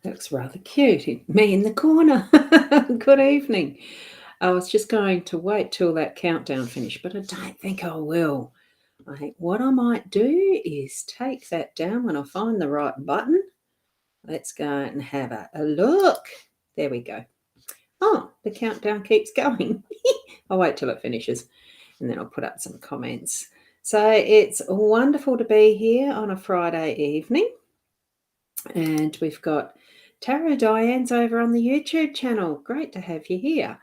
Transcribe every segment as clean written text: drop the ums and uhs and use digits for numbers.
Looks rather cute. Me in the corner. Good evening. I was just going to wait till that countdown finished, but I don't think I will. I think what I might do is take that down when I find the right button. Let's go and have a look. There we go. Oh, the countdown keeps going. I'll wait till it finishes and then I'll put up some comments. So it's wonderful to be here on a Friday evening. And we've got Tara Diane's over on the YouTube channel. Great to have you here.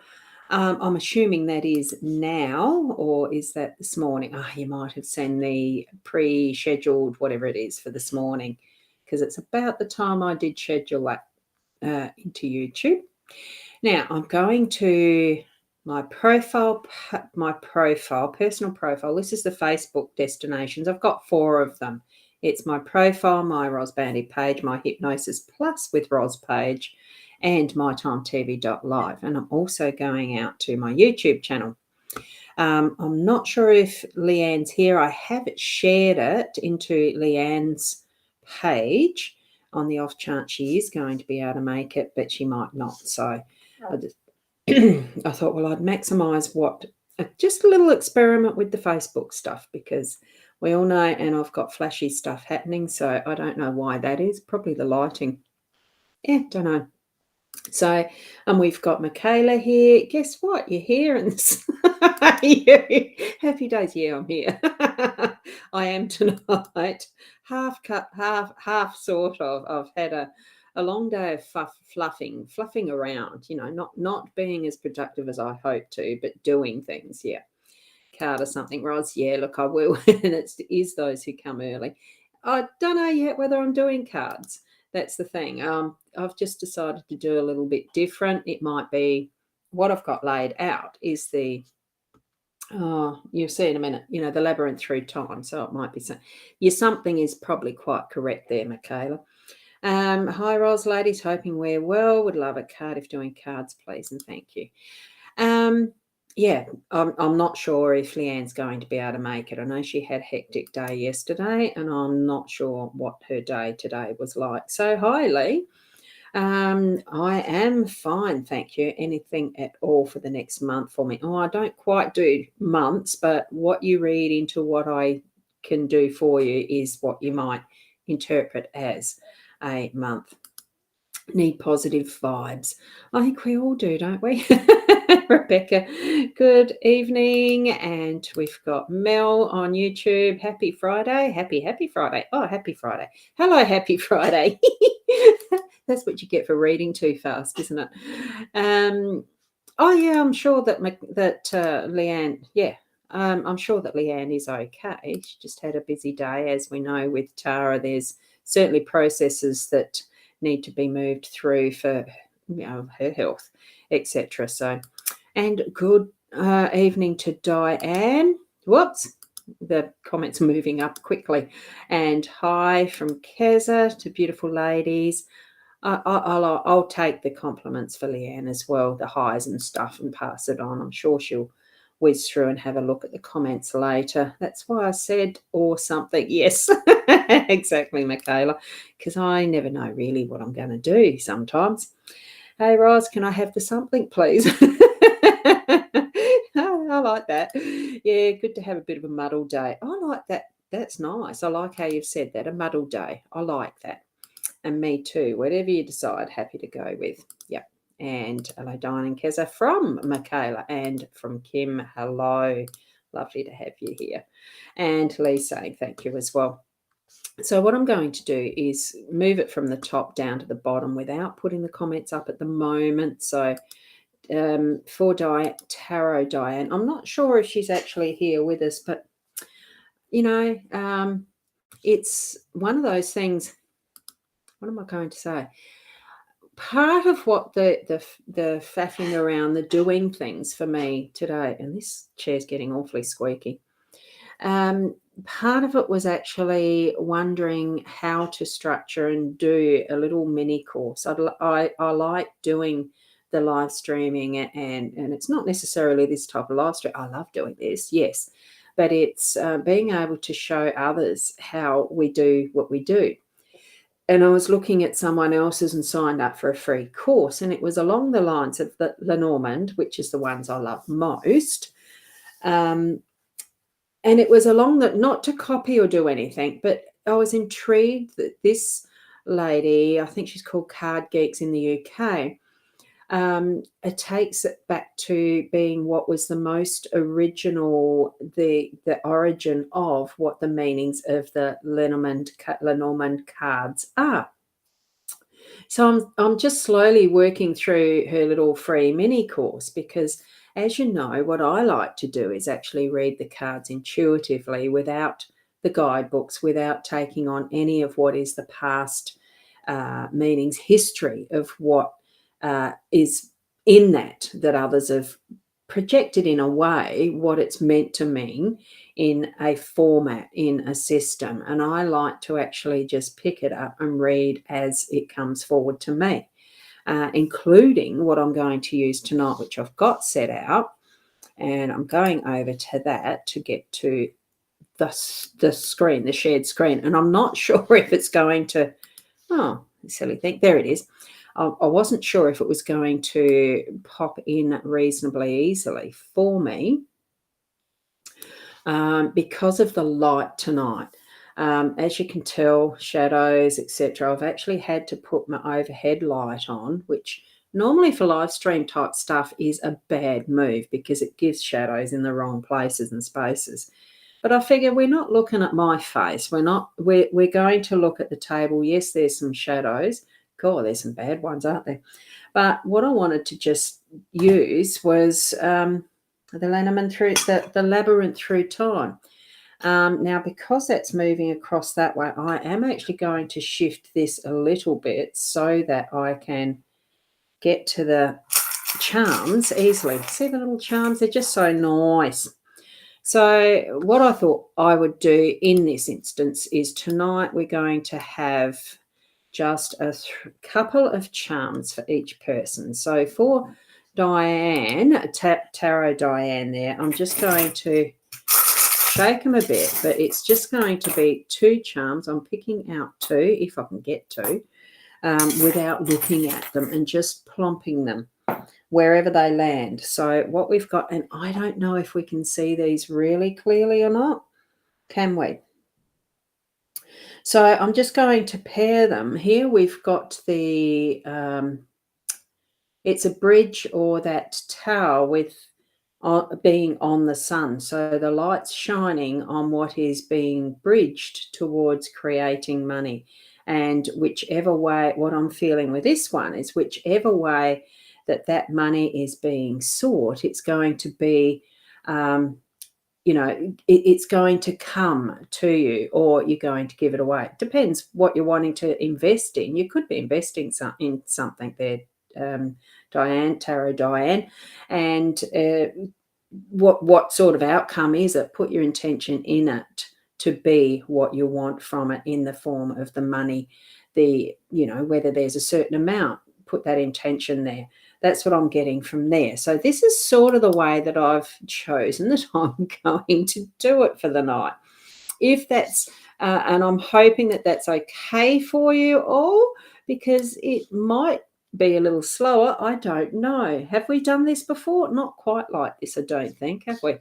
I'm assuming that is now, or is that this morning? You might have seen the pre-scheduled whatever it is for this morning, because it's about the time I did schedule that into YouTube. Now I'm going to my profile, personal profile. This is the Facebook destinations. I've got 4 of them. It's my profile, my Boundy page, my Hypnosis Plus with Ros page, and mytimetv.live. And I'm also going out to my YouTube channel. I'm not sure if Leanne's here. I have shared it into Leanne's page on the off chance she is going to be able to make it, but she might not. So I thought, well, I'd maximise just a little experiment with the Facebook stuff, because we all know, and I've got flashy stuff happening, so I don't know why that is. Probably the lighting. Yeah, don't know. So, and we've got Michaela here. Guess what? You're here, and happy days. Yeah, I'm here. I am tonight. Half cut, half sort of. I've had a long day of fluffing around. Not being as productive as I hope to, but doing things. Yeah, card or something, Ros. Yeah, look, I will. And it is those who come early. I don't know yet whether I'm doing cards. That's the thing. I've just decided to do a little bit different. It might be what I've got laid out is you'll see in a minute, the labyrinth through time. So it might be something is probably quite correct there, Michaela. Hi, Ros, ladies. Hoping we're well. Would love a card if doing cards, please, and thank you. Yeah, I'm not sure if Leanne's going to be able to make it. I know she had a hectic day yesterday, and I'm not sure what her day today was like. So, hi, Lee. I am fine, thank you. Anything at all for the next month for me? Oh, I don't quite do months, but what you read into what I can do for you is what you might interpret as a month. Need positive vibes. I think we all do, don't we? Rebecca, good evening. And we've got Mel on YouTube. Happy Friday. Happy Friday. Oh, happy Friday. Hello, happy Friday. That's what you get for reading too fast, isn't it? I'm sure that Leanne, I'm sure that Leanne is okay. She just had a busy day. As we know with Tara, there's certainly processes that need to be moved through for her health, etc. So, and good evening to Diane. Whoops, the comments moving up quickly. And hi from Keza to beautiful ladies. I'll take the compliments for Leanne as well, the highs and stuff, and pass it on. I'm sure she'll whiz through and have a look at the comments later. That's why I said or something. Yes, exactly, Michaela, because I never know really what I'm going to do sometimes. Hey, Ros, can I have the something, please? I like that. Yeah, good to have a bit of a muddled day. I like that. That's nice. I like how you've said that, a muddled day. I like that. And me too. Whatever you decide, happy to go with. Yep. And hello, Diane and Keza from Michaela and from Kim. Hello. Lovely to have you here. And Lee saying thank you as well. So what I'm going to do is move it from the top down to the bottom without putting the comments up at the moment. So for Tarot Diane, I'm not sure if she's actually here with us, but, it's one of those things. What am I going to say? Part of what the faffing around, the doing things for me today, and this chair's getting awfully squeaky. Part of it was actually wondering how to structure and do a little mini course. I like doing the live streaming, and it's not necessarily this type of live stream. I love doing this, yes, but it's being able to show others how we do what we do. and I was looking at someone else's and signed up for a free course, and it was along the lines of the Lenormand, which is the ones I love most. And it was along that, not to copy or do anything, but I was intrigued that this lady, I think she's called Card Geeks in the UK, it takes it back to being what was the most original, the origin of what the meanings of the Lenormand cards are. So I'm just slowly working through her little free mini course, because, as you know, what I like to do is actually read the cards intuitively without the guidebooks, without taking on any of what is the past meanings, history of what is in that others have projected in a way what it's meant to mean in a format, in a system. And I like to actually just pick it up and read as it comes forward to me, including what I'm going to use tonight, which I've got set out. And I'm going over to that to get to the screen, the shared screen. And I'm not sure if it's going to, oh, silly thing, there it is. I wasn't sure if it was going to pop in reasonably easily for me because of the light tonight. As you can tell, shadows, etc. I've actually had to put my overhead light on, which normally for live stream type stuff is a bad move because it gives shadows in the wrong places and spaces. But I figure we're not looking at my face. We're going to look at the table. Yes, there's some shadows. God, there's some bad ones, aren't there? But what I wanted to just use was the labyrinth through time. Now, because that's moving across that way, I am actually going to shift this a little bit so that I can get to the charms easily. See the little charms? They're just so nice. So what I thought I would do in this instance is tonight we're going to have just a couple of charms for each person. So for Diane, Tarot Diane there, I'm just going to shake them a bit, but it's just going to be 2 charms. I'm picking out 2 if I can get to, without looking at them, and just plomping them wherever they land. So what we've got, and I don't know if we can see these really clearly or not, can we? So I'm just going to pair them. Here we've got the, it's a bridge or that tower with being on the sun. So the light's shining on what is being bridged towards creating money. And whichever way, what I'm feeling with this one is whichever way that money is being sought, it's going to be, it's going to come to you, or you're going to give it away. It depends what you're wanting to invest in. You could be investing in something there, Tarot Diane, and what sort of outcome is it? Put your intention in it to be what you want from it in the form of the money, whether there's a certain amount, put that intention there. That's what I'm getting from there. So this is sort of the way that I've chosen that I'm going to do it for the night. If that's, and I'm hoping that that's okay for you all, because it might be a little slower. I don't know. Have we done this before? Not quite like this, I don't think, have we?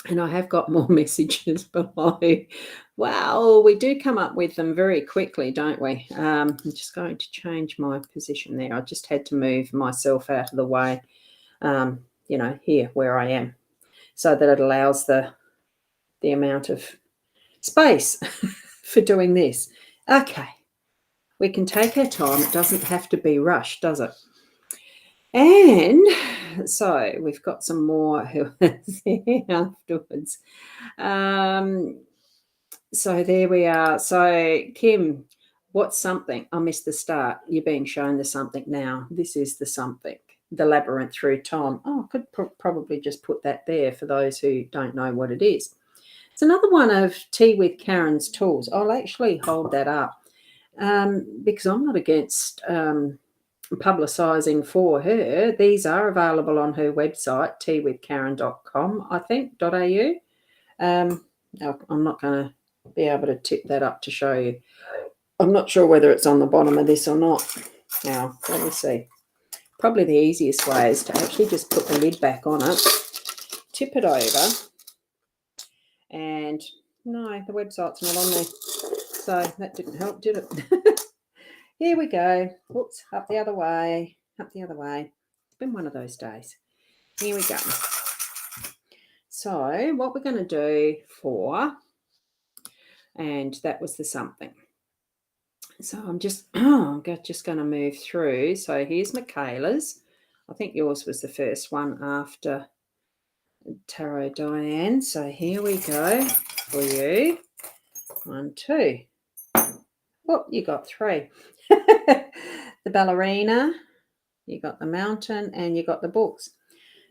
And I have got more messages below. Wow, we do come up with them very quickly, don't we? I'm just going to change my position there. I just had to move myself out of the way, here where I am, so that it allows the amount of space for doing this. Okay, we can take our time. It doesn't have to be rushed, does it? And so we've got some more who are there afterwards. So there we are. So Kim, what's something? I missed the start. You're being shown the something now. This is the something, the labyrinth through time. Oh, I could probably just put that there for those who don't know what it is. It's another one of Tea with Karen's tools. I'll actually hold that up because I'm not against publicising for her. These are available on her website, teawithkaren.com, I think, .au. I'm not going to be able to tip that up to show you. I'm not sure whether it's on the bottom of this or not. Now, let me see. Probably the easiest way is to actually just put the lid back on it, tip it over, and no, the website's not on there. So that didn't help, did it? Here we go. Whoops, up the other way, up the other way. It's been one of those days. Here we go. So what we're going to do and that was the something. So I'm just going to move through. So here's Michaela's. I think yours was the first one after Tarot Diane. So here we go for you. 1, 2. Oh, you got 3. The ballerina, you got the mountain, and you got the books.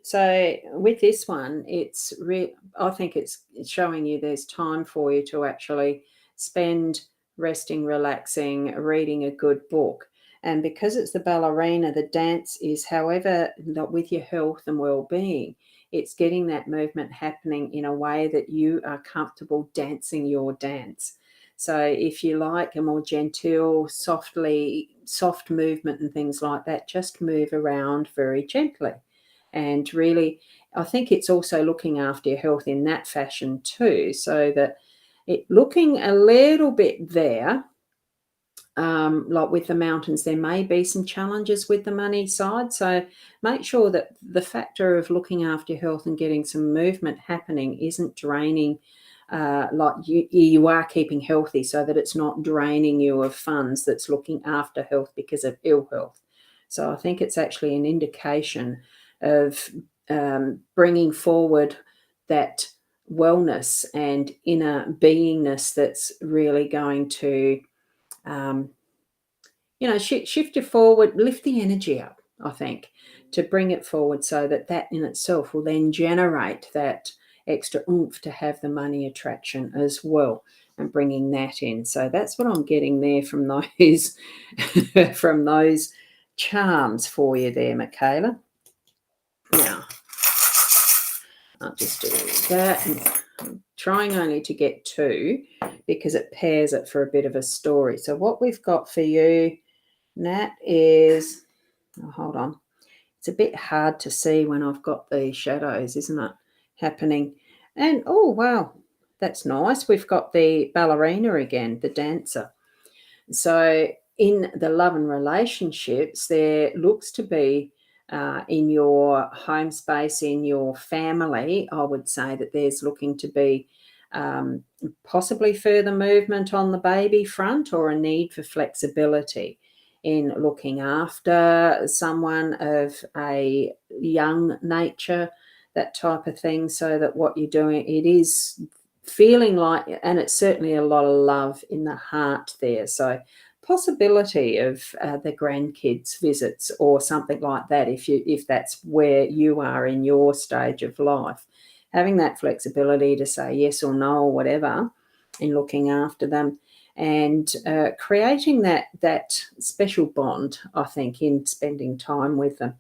So with this one, I think it's showing you there's time for you to actually spend resting, relaxing, reading a good book. And because it's the ballerina, the dance is, however, with your health and well-being, it's getting that movement happening in a way that you are comfortable dancing your dance. So if you like a more genteel, soft movement and things like that, just move around very gently. And really, I think it's also looking after your health in that fashion too, so that looking a little bit there, like with the mountains, there may be some challenges with the money side. So make sure that the factor of looking after your health and getting some movement happening isn't draining, like you are keeping healthy, so that it's not draining you of funds, that's looking after health because of ill health. So I think it's actually an indication of bringing forward that wellness and inner beingness that's really going to shift you forward, lift the energy up, I think, to bring it forward, so that in itself will then generate that extra oomph to have the money attraction as well, and bringing that in. So that's what I'm getting there from those from those charms for you there, Michaela. Now, I'll just do that. I'm trying only to get 2 because it pairs it for a bit of a story. So what we've got for you, Nat, is, hold on. It's a bit hard to see when I've got the shadows, isn't it, happening? And, oh, wow, that's nice. We've got the ballerina again, the dancer. So in the love and relationships, there looks to be, in your home space, in your family, I would say that there's looking to be possibly further movement on the baby front, or a need for flexibility in looking after someone of a young nature, that type of thing, so that what you're doing, it is feeling like, and it's certainly a lot of love in the heart there. So possibility of the grandkids visits or something like that, if that's where you are in your stage of life, having that flexibility to say yes or no or whatever in looking after them, and creating that special bond, I think, in spending time with them.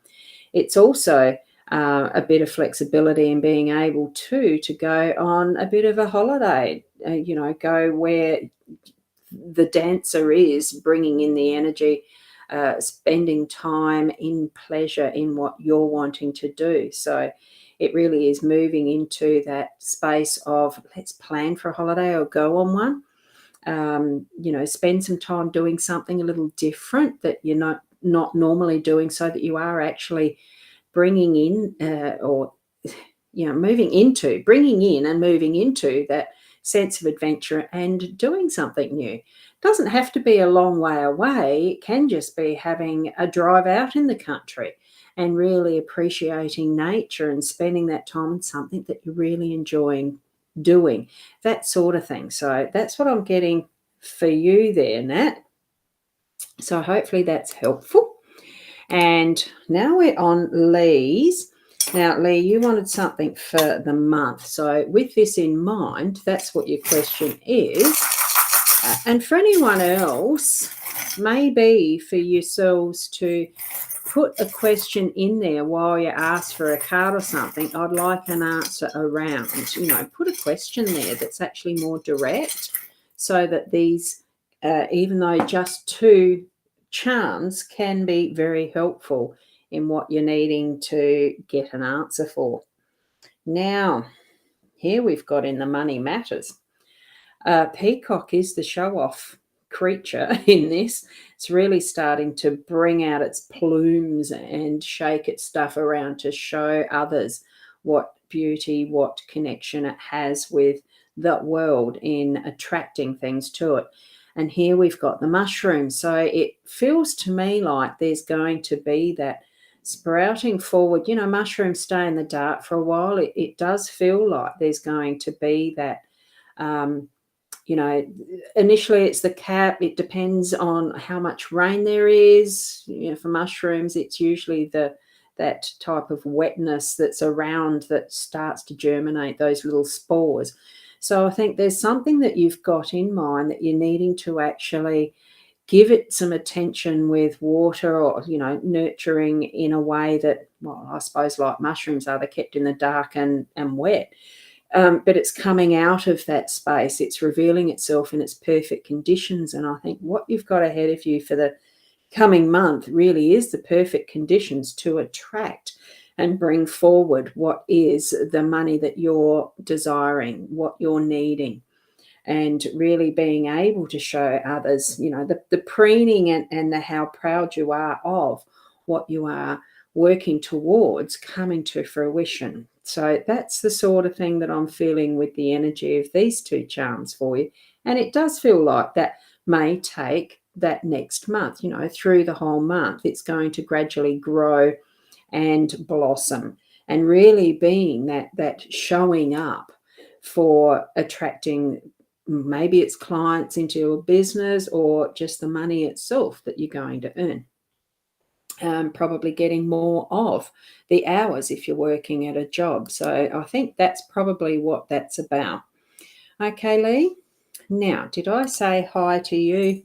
It's also a bit of flexibility in being able to go on a bit of a holiday, go where the dancer is bringing in the energy, spending time in pleasure in what you're wanting to do. So it really is moving into that space of, let's plan for a holiday or go on one. Spend some time doing something a little different that you're not normally doing, so that you are actually bringing in bringing in and moving into that sense of adventure and doing something new. It doesn't have to be a long way away. It can just be having a drive out in the country and really appreciating nature and spending that time on something that you're really enjoying doing, that sort of thing. So that's what I'm getting for you there, Nat. So hopefully that's helpful. And now we're on Lee's. Now, Lee, you wanted something for the month. So with this in mind, that's what your question is. And for anyone else, maybe for yourselves to put a question in there while you ask for a card or something. I'd like an answer around, put a question there that's actually more direct, so that these even though just 2 charms can be very helpful in what you're needing to get an answer for. Now, here we've got in the money matters. Peacock is the show-off creature in this. It's really starting to bring out its plumes and shake its stuff around to show others what beauty, what connection it has with the world in attracting things to it. And here we've got the mushroom. So it feels to me like there's going to be that sprouting forward. Mushrooms stay in the dark for a while. It does feel like there's going to be that um, initially it's the cap. It depends on how much rain there is. For mushrooms, it's usually that type of wetness that's around that starts to germinate those little spores. So I think there's something that you've got in mind that you're needing to actually give it some attention with water or, nurturing in a way that, well, I suppose like mushrooms are, they're kept in the dark and wet. But it's coming out of that space. It's revealing itself in its perfect conditions. And I think what you've got ahead of you for the coming month really is the perfect conditions to attract and bring forward what is the money that you're desiring, what you're needing, and really being able to show others, the preening and the how proud you are of what you are working towards coming to fruition. So that's the sort of thing that I'm feeling with the energy of these 2 charms for you. And it does feel like that may take that next month, through the whole month. It's going to gradually grow and blossom, and really being that showing up for attracting, maybe it's clients into your business or just the money itself that you're going to earn. Probably getting more of the hours if you're working at a job. So I think that's probably what that's about. Okay, Lee. Now, did I say hi to you,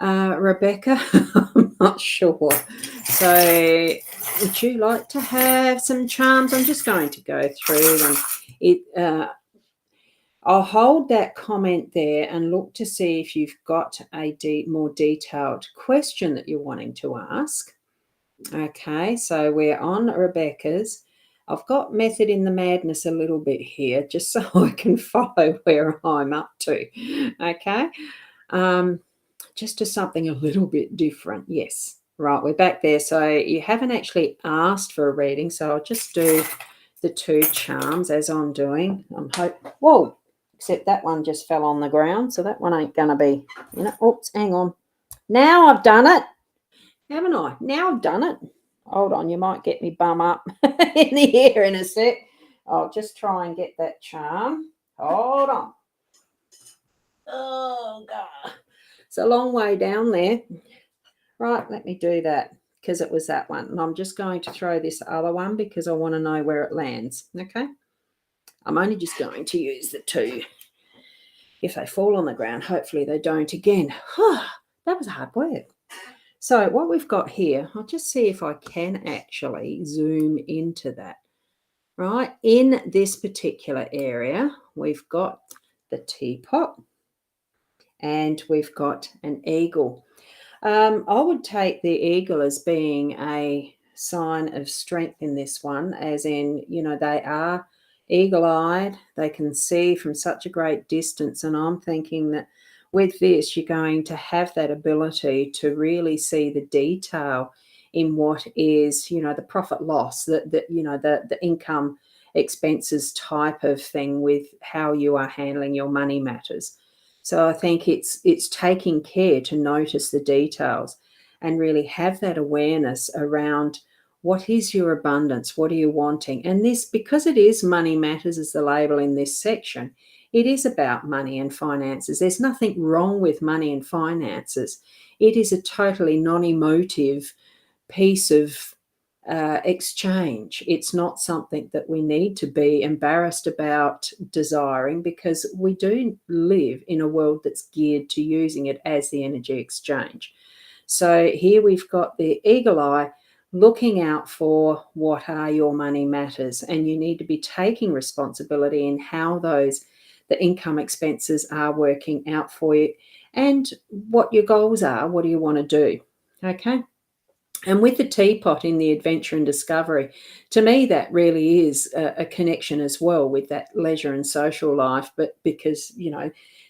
Rebecca? I'm not sure. So would you like to have some charms? I'm just going to go through them. I'll hold that comment there and look to see if you've got a more detailed question that you're wanting to ask. Okay, so we're on Rebecca's. I've got Method in the Madness a little bit here, just so I can follow where I'm up to. Okay, just to something a little bit different. Yes, right, we're back there. So you haven't actually asked for a reading, so I'll just do the 2 charms as I'm doing. Whoa, except that one just fell on the ground, so that one ain't going to be, oops, hang on. Now I've done it. Haven't I? Now I've done it. Hold on, you might get me bum up in the air in a sec. I'll just try and get that charm. Hold on. Oh, God. It's a long way down there. Right, let me do that because it was that one. And I'm just going to throw this other one because I want to know where it lands. Okay? I'm only just going to use the 2. If they fall on the ground, hopefully they don't again. That was hard work. So what we've got here, I'll just see if I can actually zoom into that. Right, in this particular area, we've got the teapot and we've got an eagle. I would take the eagle as being a sign of strength in this one, as in, they are eagle-eyed, they can see from such a great distance, and I'm thinking that with this, you're going to have that ability to really see the detail in what is, the profit loss, the income expenses type of thing with how you are handling your money matters. So I think it's taking care to notice the details and really have that awareness around what is your abundance, what are you wanting? And this, because it is Money Matters as the label in this section, it is about money and finances. There's nothing wrong with money and finances. It is a totally non-emotive piece of exchange. It's not something that we need to be embarrassed about desiring, because we do live in a world that's geared to using it as the energy exchange. So here we've got the eagle eye looking out for what are your money matters, and you need to be taking responsibility in how the income expenses are working out for you, and what your goals are. What do you want to do? Okay. And with the teapot in the adventure and discovery, to me, that really is a connection as well with that leisure and social life. But because,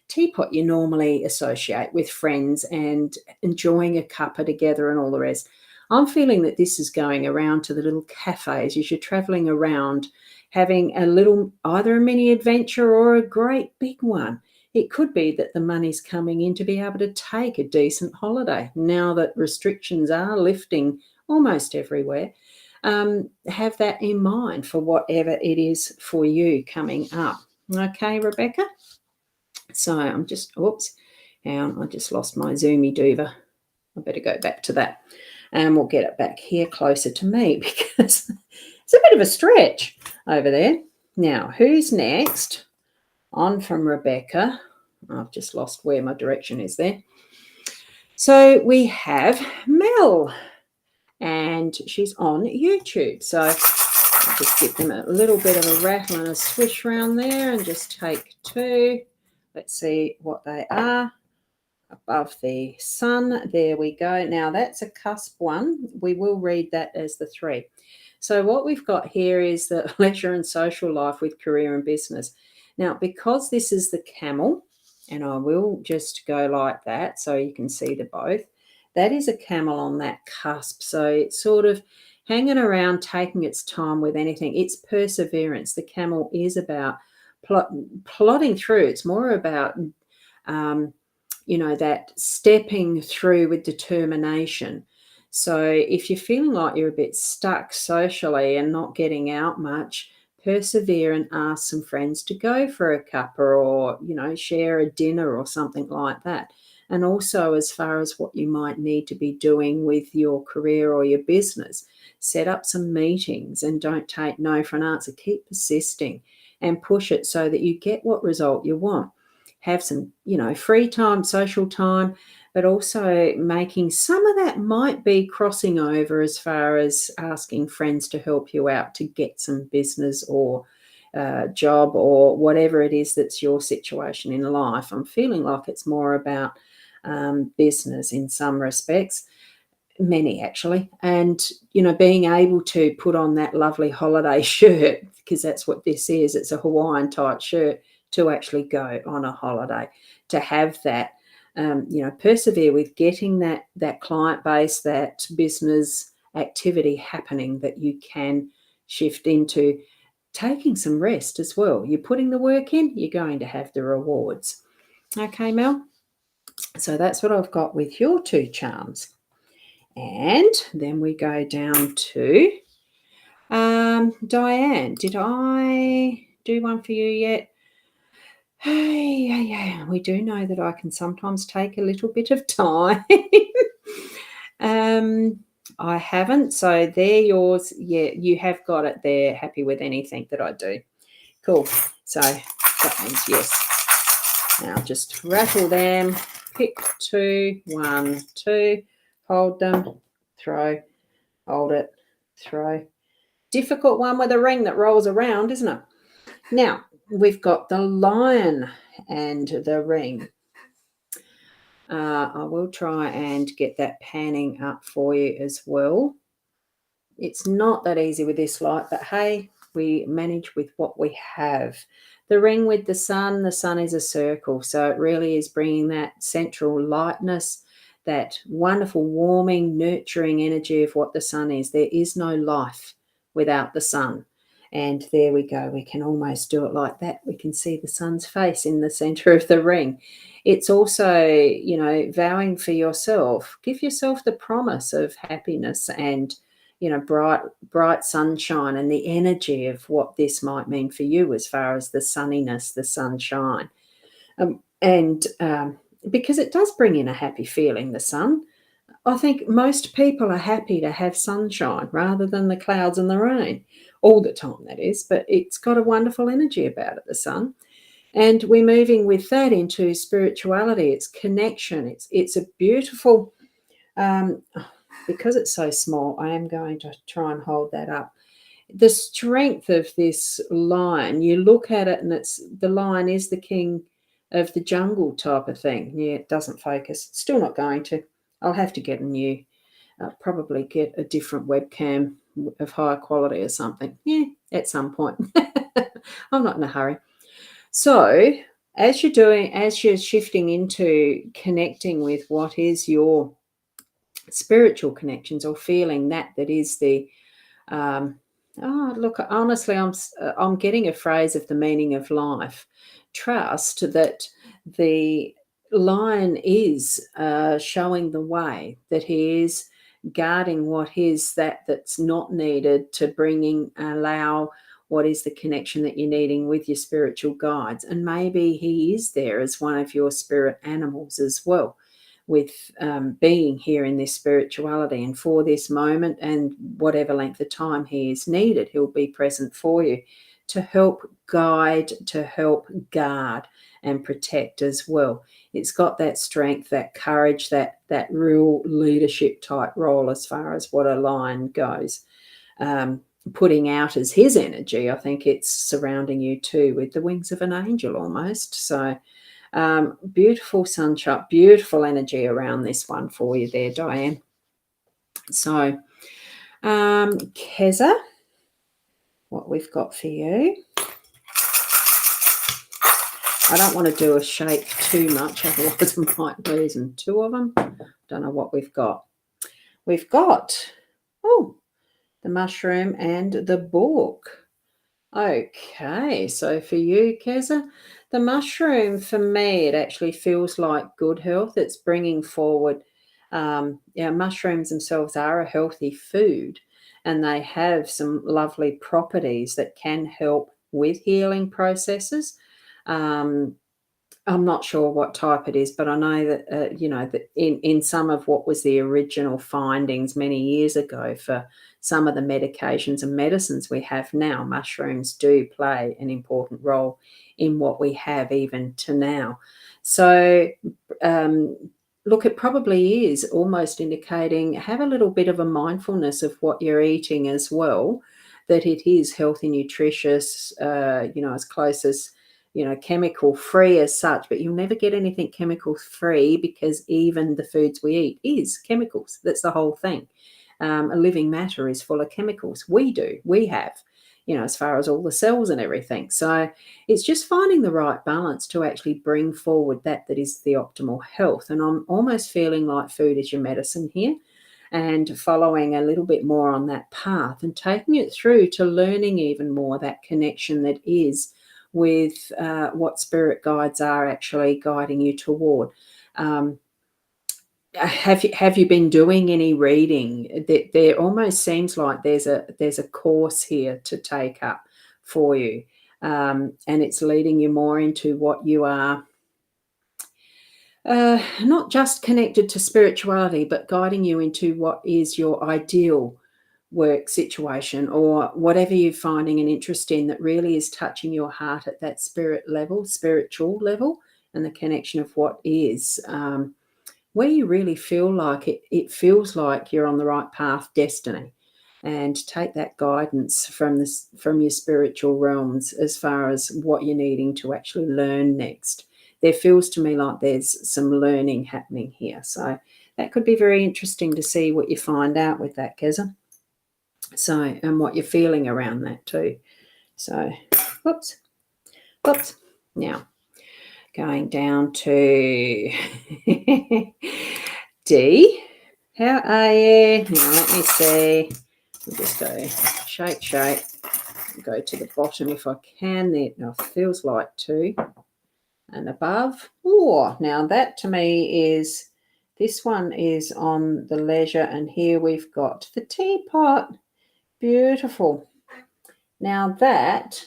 teapot you normally associate with friends and enjoying a cuppa together and all the rest. I'm feeling that this is going around to the little cafes as you're traveling around, having a little, either a mini adventure or a great big one. It could be that the money's coming in to be able to take a decent holiday now that restrictions are lifting almost everywhere. Have that in mind for whatever it is for you coming up. Okay, Rebecca? So I'm just, oops, hang on, I just lost my Zoomy Doover. I better go back to that. And we'll get it back here closer to me because it's a bit of a stretch over there. Now, who's next? On from Rebecca. I've just lost where my direction is there. So we have Mel, and she's on YouTube. So I'll just give them a little bit of a rattle and a swish around there and just take 2. Let's see what they are. Above the sun, there we go. Now that's a cusp one. We will read that as the 3. So what we've got here is the leisure and social life with career and business. Now, because this is the camel, and I will just go like that so you can see the both, that is a camel on that cusp. So it's sort of hanging around, taking its time with anything. It's perseverance. The camel is about plodding through. It's more about that stepping through with determination. So if you're feeling like you're a bit stuck socially and not getting out much, persevere and ask some friends to go for a cuppa or, share a dinner or something like that. And also as far as what you might need to be doing with your career or your business, set up some meetings and don't take no for an answer. Keep persisting and push it so that you get what result you want. Have some, free time, social time, but also making some of that might be crossing over as far as asking friends to help you out to get some business or job or whatever it is that's your situation in life. I'm feeling like it's more about business in some respects, many actually, and being able to put on that lovely holiday shirt, because that's what this is. It's a Hawaiian type shirt, to actually go on a holiday, to have that, persevere with getting that client base, that business activity happening, that you can shift into taking some rest as well. You're putting the work in, you're going to have the rewards. Okay, Mel? So that's what I've got with your 2 charms. And then we go down to Diane. Did I do one for you yet? Hey, we do know that I can sometimes take a little bit of time. I haven't, so they're yours. Yeah, you have got it there. Happy with anything that I do. Cool. So that means yes. Now just rattle them. Pick 2, 1, 2. Hold them. Throw. Hold it. Throw. Difficult one with a ring that rolls around, isn't it? Now, we've got the lion and the ring. I will try and get that panning up for you as well. It's not that easy with this light, but hey, we manage with what we have. The ring with the sun is a circle, so it really is bringing that central lightness, that wonderful warming, nurturing energy of what the sun is. There is no life without the sun. And there we go. We can almost do it like that. We can see the sun's face in the center of the ring. It's also, vowing for yourself. Give yourself the promise of happiness and, bright sunshine and the energy of what this might mean for you as far as the sunniness, the sunshine. Because it does bring in a happy feeling, the sun. I think most people are happy to have sunshine rather than the clouds and the rain. All the time, that is, but it's got a wonderful energy about it, the sun. And we're moving with that into spirituality. It's connection. It's a beautiful, because it's so small, I am going to try and hold that up. The strength of this line, you look at it and the line is the king of the jungle type of thing. Yeah, it doesn't focus. It's still not going to. I'll have to get a new, probably get a different webcam of higher quality or something. Yeah, at some point. I'm not in a hurry. So as you're shifting into connecting with what is your spiritual connections, or feeling that is the look, honestly, I'm getting a phrase of the meaning of life. Trust that the lion is showing the way, that he is guarding what is that's not needed to allow what is the connection that you're needing with your spiritual guides. And maybe he is there as one of your spirit animals as well, with being here in this spirituality, and for this moment and whatever length of time he is needed, he'll be present for you to help guide, to help guard and protect as well. It's got that strength, that courage, that real leadership type role as far as what a lion goes. Putting out as his energy, I think it's surrounding you too with the wings of an angel almost. So beautiful sunshine, beautiful energy around this one for you there, Diane. So, Keza, what we've got for you. I don't want to do a shake too much, otherwise I might lose them. Two of them. Don't know what we've got. We've got, the mushroom and the book. Okay, so for you, Keza, the mushroom, for me, it actually feels like good health. It's bringing forward, mushrooms themselves are a healthy food, and they have some lovely properties that can help with healing processes. I'm not sure what type it is, but I know that, that in some of what was the original findings many years ago for some of the medications and medicines we have now, mushrooms do play an important role in what we have even to now. So, look, it probably is almost indicating, have a little bit of a mindfulness of what you're eating as well, that it is healthy, nutritious, as close as, chemical free as such, but you'll never get anything chemical free, because even the foods we eat is chemicals. That's the whole thing. A living matter is full of chemicals. We have, as far as all the cells and everything. So it's just finding the right balance to actually bring forward that is the optimal health. And I'm almost feeling like food is your medicine here, and following a little bit more on that path and taking it through to learning even more that connection that is with what spirit guides are actually guiding you toward. Have you been doing any reading? There almost seems like there's a course here to take up for you, and it's leading you more into what you are, not just connected to spirituality, but guiding you into what is your ideal work situation, or whatever you're finding an interest in that really is touching your heart at that spiritual level, and the connection of what is, where you really feel like it feels like you're on the right path, destiny, and take that guidance from your spiritual realms as far as what you're needing to actually learn next. There feels to me like there's some learning happening here. So that could be very interesting to see what you find out with that, Keza. So, and what you're feeling around that too. So, whoops. Now, going down to D. How are you? Now, let me see. I'll just go shake. Go to the bottom if I can. There, now feels like 2. And above. Oh, now that to me is, this one is on the leisure, and here we've got the teapot. Beautiful. Now that,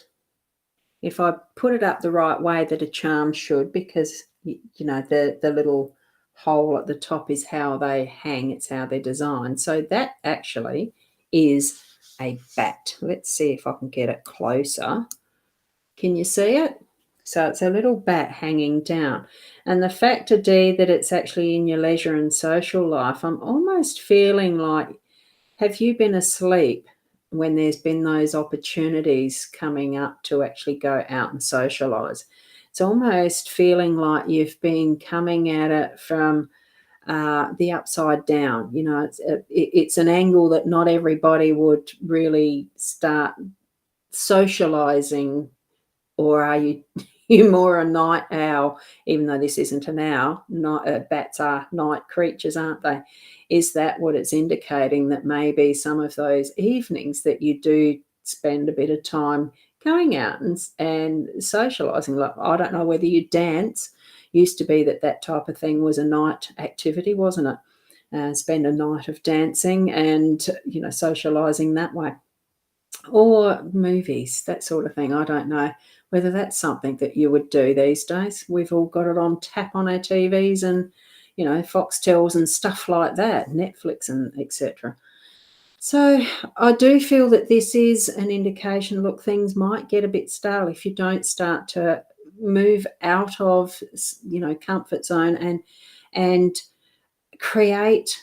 if I put it up the right way that a charm should, because, the little hole at the top is how they hang, it's how they're designed. So that actually is a bat. Let's see if I can get it closer. Can you see it? So it's a little bat hanging down. And the factor D, that it's actually in your leisure and social life, I'm almost feeling like, have you been asleep when there's been those opportunities coming up to actually go out and socialise? It's almost feeling like you've been coming at it from the upside down. It's an angle that not everybody would really start socializing. Or are you you more a night owl, even though this isn't an owl? Not bats are night creatures, aren't they? Is that what it's indicating, that maybe some of those evenings that you do spend a bit of time going out and socializing? Like, I don't know whether you dance. Used to be that type of thing was a night activity, wasn't it? Spend a night of dancing and socializing that way, or movies, that sort of thing. I don't know whether that's something that you would do these days. We've all got it on tap on our TVs and, Foxtels and stuff like that, Netflix and etc. So I do feel that this is an indication, look, things might get a bit stale if you don't start to move out of, comfort zone and create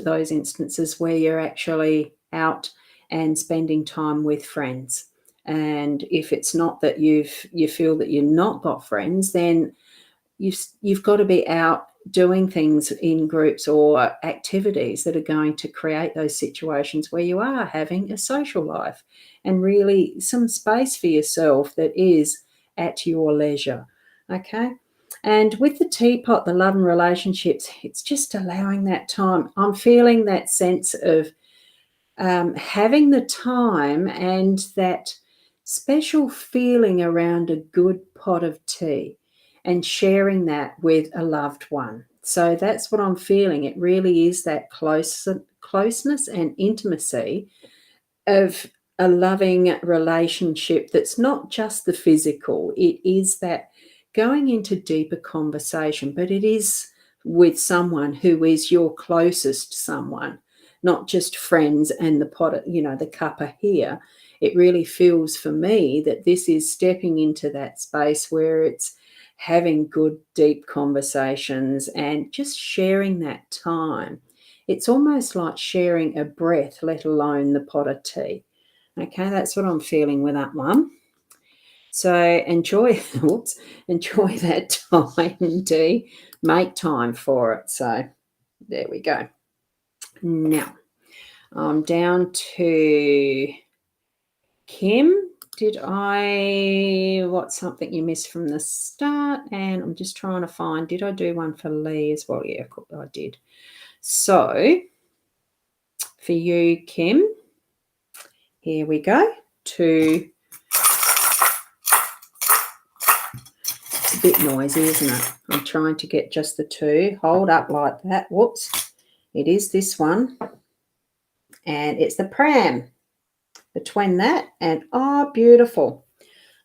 those instances where you're actually out and spending time with friends. And if it's not that you feel that you've not got friends, then you've got to be out doing things in groups or activities that are going to create those situations where you are having a social life and really some space for yourself that is at your leisure. Okay. And with the teapot, the love and relationships, it's just allowing that time. I'm feeling that sense of having the time and that special feeling around a good pot of tea and sharing that with a loved one. So that's what I'm feeling. It really is that closeness and intimacy of a loving relationship that's not just the physical. It is that going into deeper conversation, but it is with someone who is your closest someone, not just friends and the pot, the cuppa here. It really feels for me that this is stepping into that space where it's having good, deep conversations and just sharing that time. It's almost like sharing a breath, let alone the pot of tea. Okay, that's what I'm feeling with that one. So enjoy, enjoy that time, Dee. Make time for it. So there we go. Now I'm down to Kim. What's something you missed from the start? And I'm just trying to find, did I do one for Lee as well? Yeah, I did. So for you, Kim, here we go. It's a bit noisy, isn't it? I'm trying to get just the two. Hold up like that. Whoops. It is this one. And it's the pram. Between that and, oh, beautiful.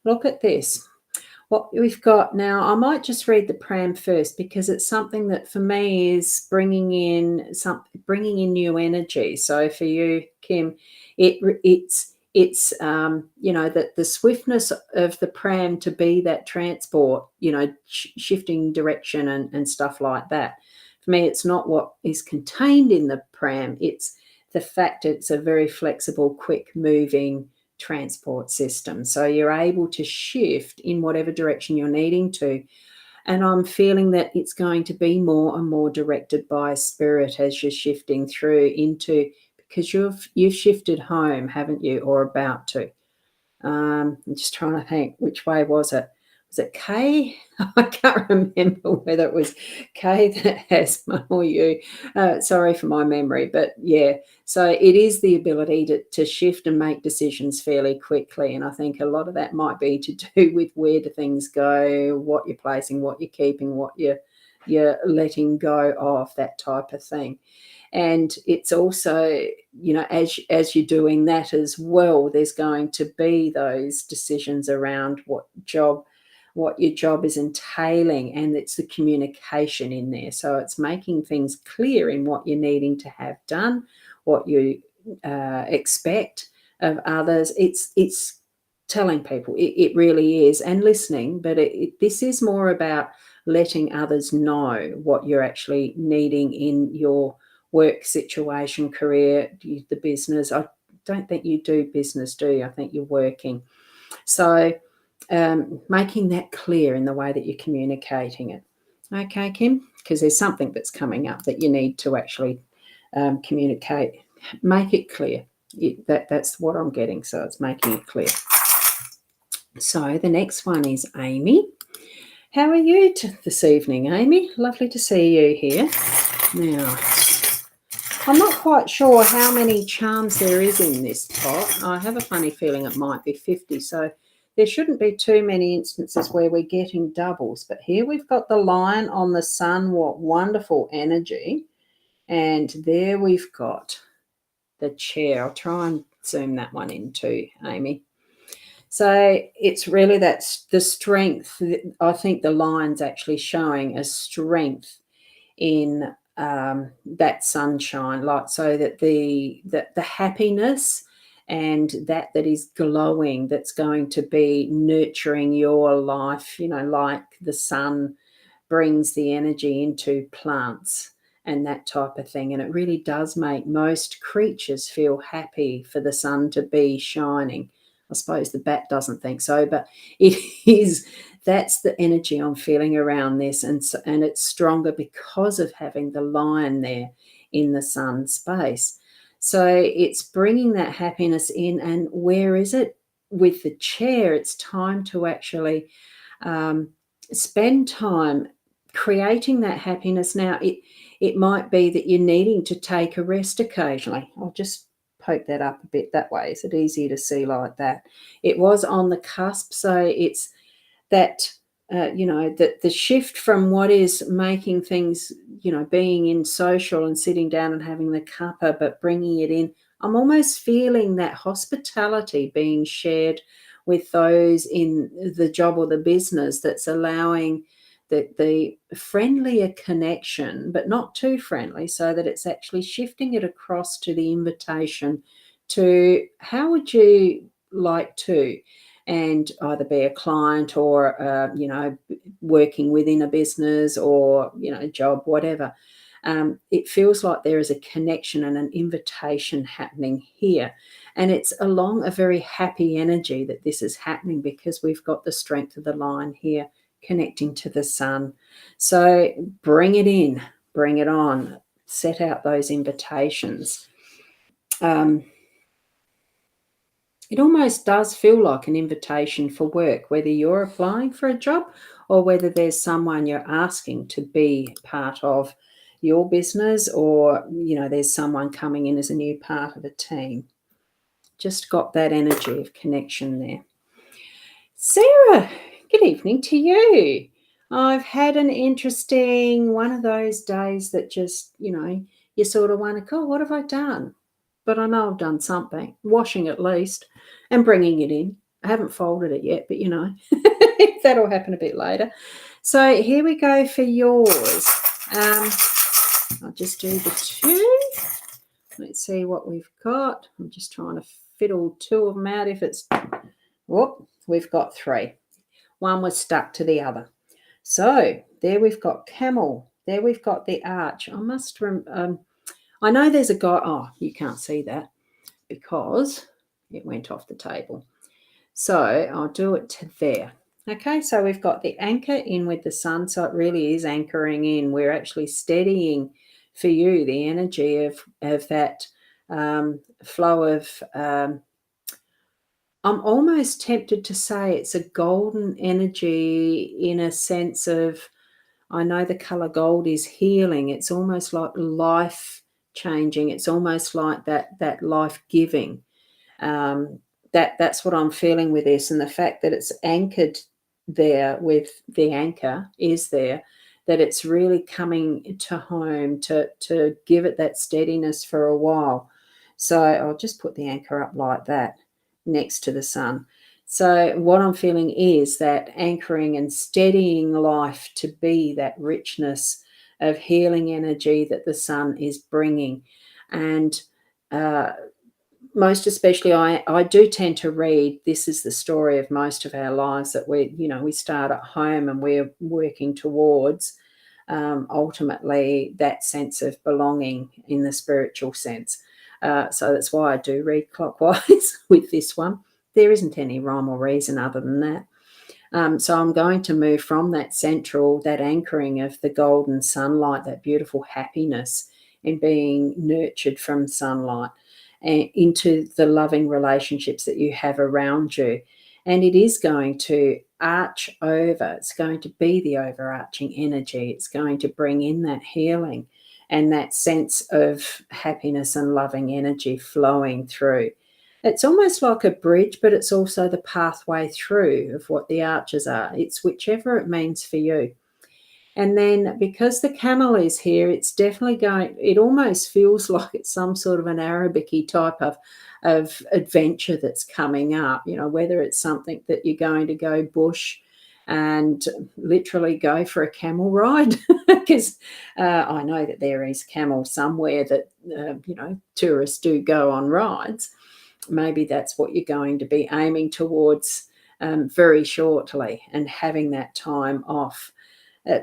Look at this. What we've got now, I might just read the pram first because it's something that for me is bringing in new energy. So for you, Kim, it's the swiftness of the pram to be that transport, shifting direction and stuff like that. For me, it's not what is contained in the pram. It's the fact it's a very flexible, quick moving transport system. So you're able to shift in whatever direction you're needing to. And I'm feeling that it's going to be more and more directed by spirit as you're shifting through into, because you've shifted home, haven't you, or about to. I'm just trying to think, which way was it? Was it K? I can't remember whether it was K that has one or you. Sorry for my memory, but yeah. So it is the ability to shift and make decisions fairly quickly. And I think a lot of that might be to do with where do things go, what you're placing, what you're keeping, what you're letting go of, that type of thing. And it's also, as you're doing that as well, there's going to be those decisions around what your job is entailing, and it's the communication in there. So it's making things clear in what you're needing to have done, what you expect of others. It's telling people, it really is, and listening, but this is more about letting others know what you're actually needing in your work situation, career, the business. I don't think you do business, do you? I think you're working. So making that clear in the way that you're communicating it. Okay, Kim? Because there's something that's coming up that you need to actually communicate. Make it clear. That's what I'm getting, so it's making it clear. So the next one is Amy. How are you this evening, Amy? Lovely to see you here. Now, I'm not quite sure how many charms there is in this pot. I have a funny feeling it might be 50, so there shouldn't be too many instances where we're getting doubles. But here we've got the Lion on the Sun. What wonderful energy. And there we've got the Chair. I'll try and zoom that one in too, Amy. So it's really that's the strength. I think the Lion's actually showing a strength in that sunshine, like so that the happiness and that is glowing, that's going to be nurturing your life, like the sun brings the energy into plants and that type of thing. And it really does make most creatures feel happy for the sun to be shining. I suppose the bat doesn't think so, but it is. That's the energy I'm feeling around this, and it's stronger because of having the Lion there in the sun space. So it's bringing that happiness in. And where is it? With the Chair, it's time to actually spend time creating that happiness. Now, it might be that you're needing to take a rest occasionally. I'll just poke that up a bit that way. Is it easier to see like that? It was on the cusp, so it's that the shift from what is making things, being in social and sitting down and having the cuppa, but bringing it in. I'm almost feeling that hospitality being shared with those in the job or the business, that's allowing the friendlier connection, but not too friendly, so that it's actually shifting it across to the invitation to how would you like to, and either be a client or working within a business or job, whatever. It feels like there is a connection and an invitation happening here, and it's along a very happy energy that this is happening, because we've got the strength of the Lion here connecting to the sun. So bring it in, bring it on, set out those invitations. It almost does feel like an invitation for work, whether you're applying for a job or whether there's someone you're asking to be part of your business, or there's someone coming in as a new part of a team. Just got that energy of connection there. Sarah, good evening to you. I've had an interesting one of those days that just, you sort of wonder, oh, what have I done? But I know I've done something, washing at least and bringing it in. I haven't folded it yet, but that'll happen a bit later. So here we go for yours. I'll just do the two. Let's see what we've got. I'm just trying to fiddle two of them out. If it's, whoop, we've got three. One was stuck to the other. So there we've got camel. There we've got the arch. I know there's a guy. Oh, you can't see that because it went off the table. So I'll do it to there. Okay, so we've got the anchor in with the sun. So it really is anchoring in. We're actually steadying for you the energy of that flow of I'm almost tempted to say it's a golden energy, in a sense of, I know the color gold is healing. It's almost like life changing. It's almost like that life giving. That's what I'm feeling with this, and the fact that it's anchored there with the anchor is there, that it's really coming to home to give it that steadiness for a while. So I'll just put the anchor up like that next to the sun. So what I'm feeling is that anchoring and steadying life to be that richness of healing energy that the sun is bringing. And most especially, I do tend to read, this is the story of most of our lives, that we start at home and we're working towards ultimately that sense of belonging in the spiritual sense. So that's why I do read clockwise with this one. There isn't any rhyme or reason other than that. So I'm going to move from that central, that anchoring of the golden sunlight, that beautiful happiness and being nurtured from sunlight, and into the loving relationships that you have around you. And it is going to arch over, it's going to be the overarching energy, it's going to bring in that healing and that sense of happiness and loving energy flowing through. It's almost like a bridge, but it's also the pathway through of what the arches are. It's whichever it means for you. And then because the camel is here, it's definitely going, it almost feels like it's some sort of an Arabic-y type of adventure that's coming up, whether it's something that you're going to go bush and literally go for a camel ride, because I know that there is camel somewhere that, tourists do go on rides. Maybe that's what you're going to be aiming towards very shortly, and having that time off. Uh,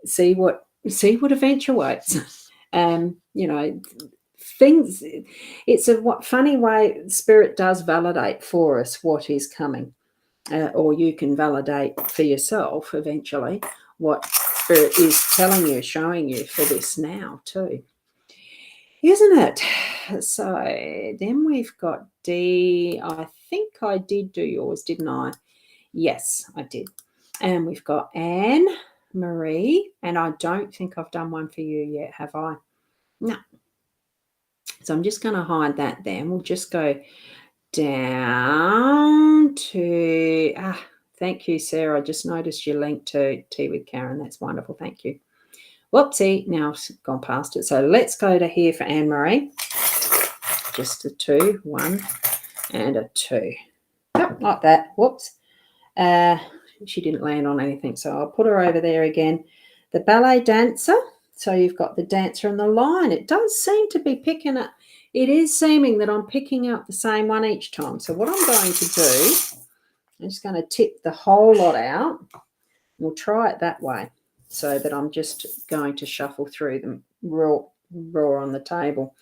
see what eventuates. Things. It's a funny way spirit does validate for us what is coming, or you can validate for yourself eventually what spirit is telling you, showing you for this now too. Isn't it? So then we've got D. I think I did do yours, didn't I? Yes, I did. And we've got Anne Marie, and I don't think I've done one for you yet, have I? No. So I'm just going to hide that then. We'll just go down to, thank you, Sarah. I just noticed your link to Tea with Karen. That's wonderful. Thank you. Whoopsie, now I've gone past it. So let's go to here for Anne Marie. Just a 2, 1 and a 2. Oh, like that. Whoops. She didn't land on anything, so I'll put her over there again. The ballet dancer. So you've got the dancer and the lion. It does seem to be picking up. It is seeming that I'm picking up the same one each time. So what I'm going to do, I'm just going to tip the whole lot out. We'll try it that way, so that I'm just going to shuffle through them raw on the table.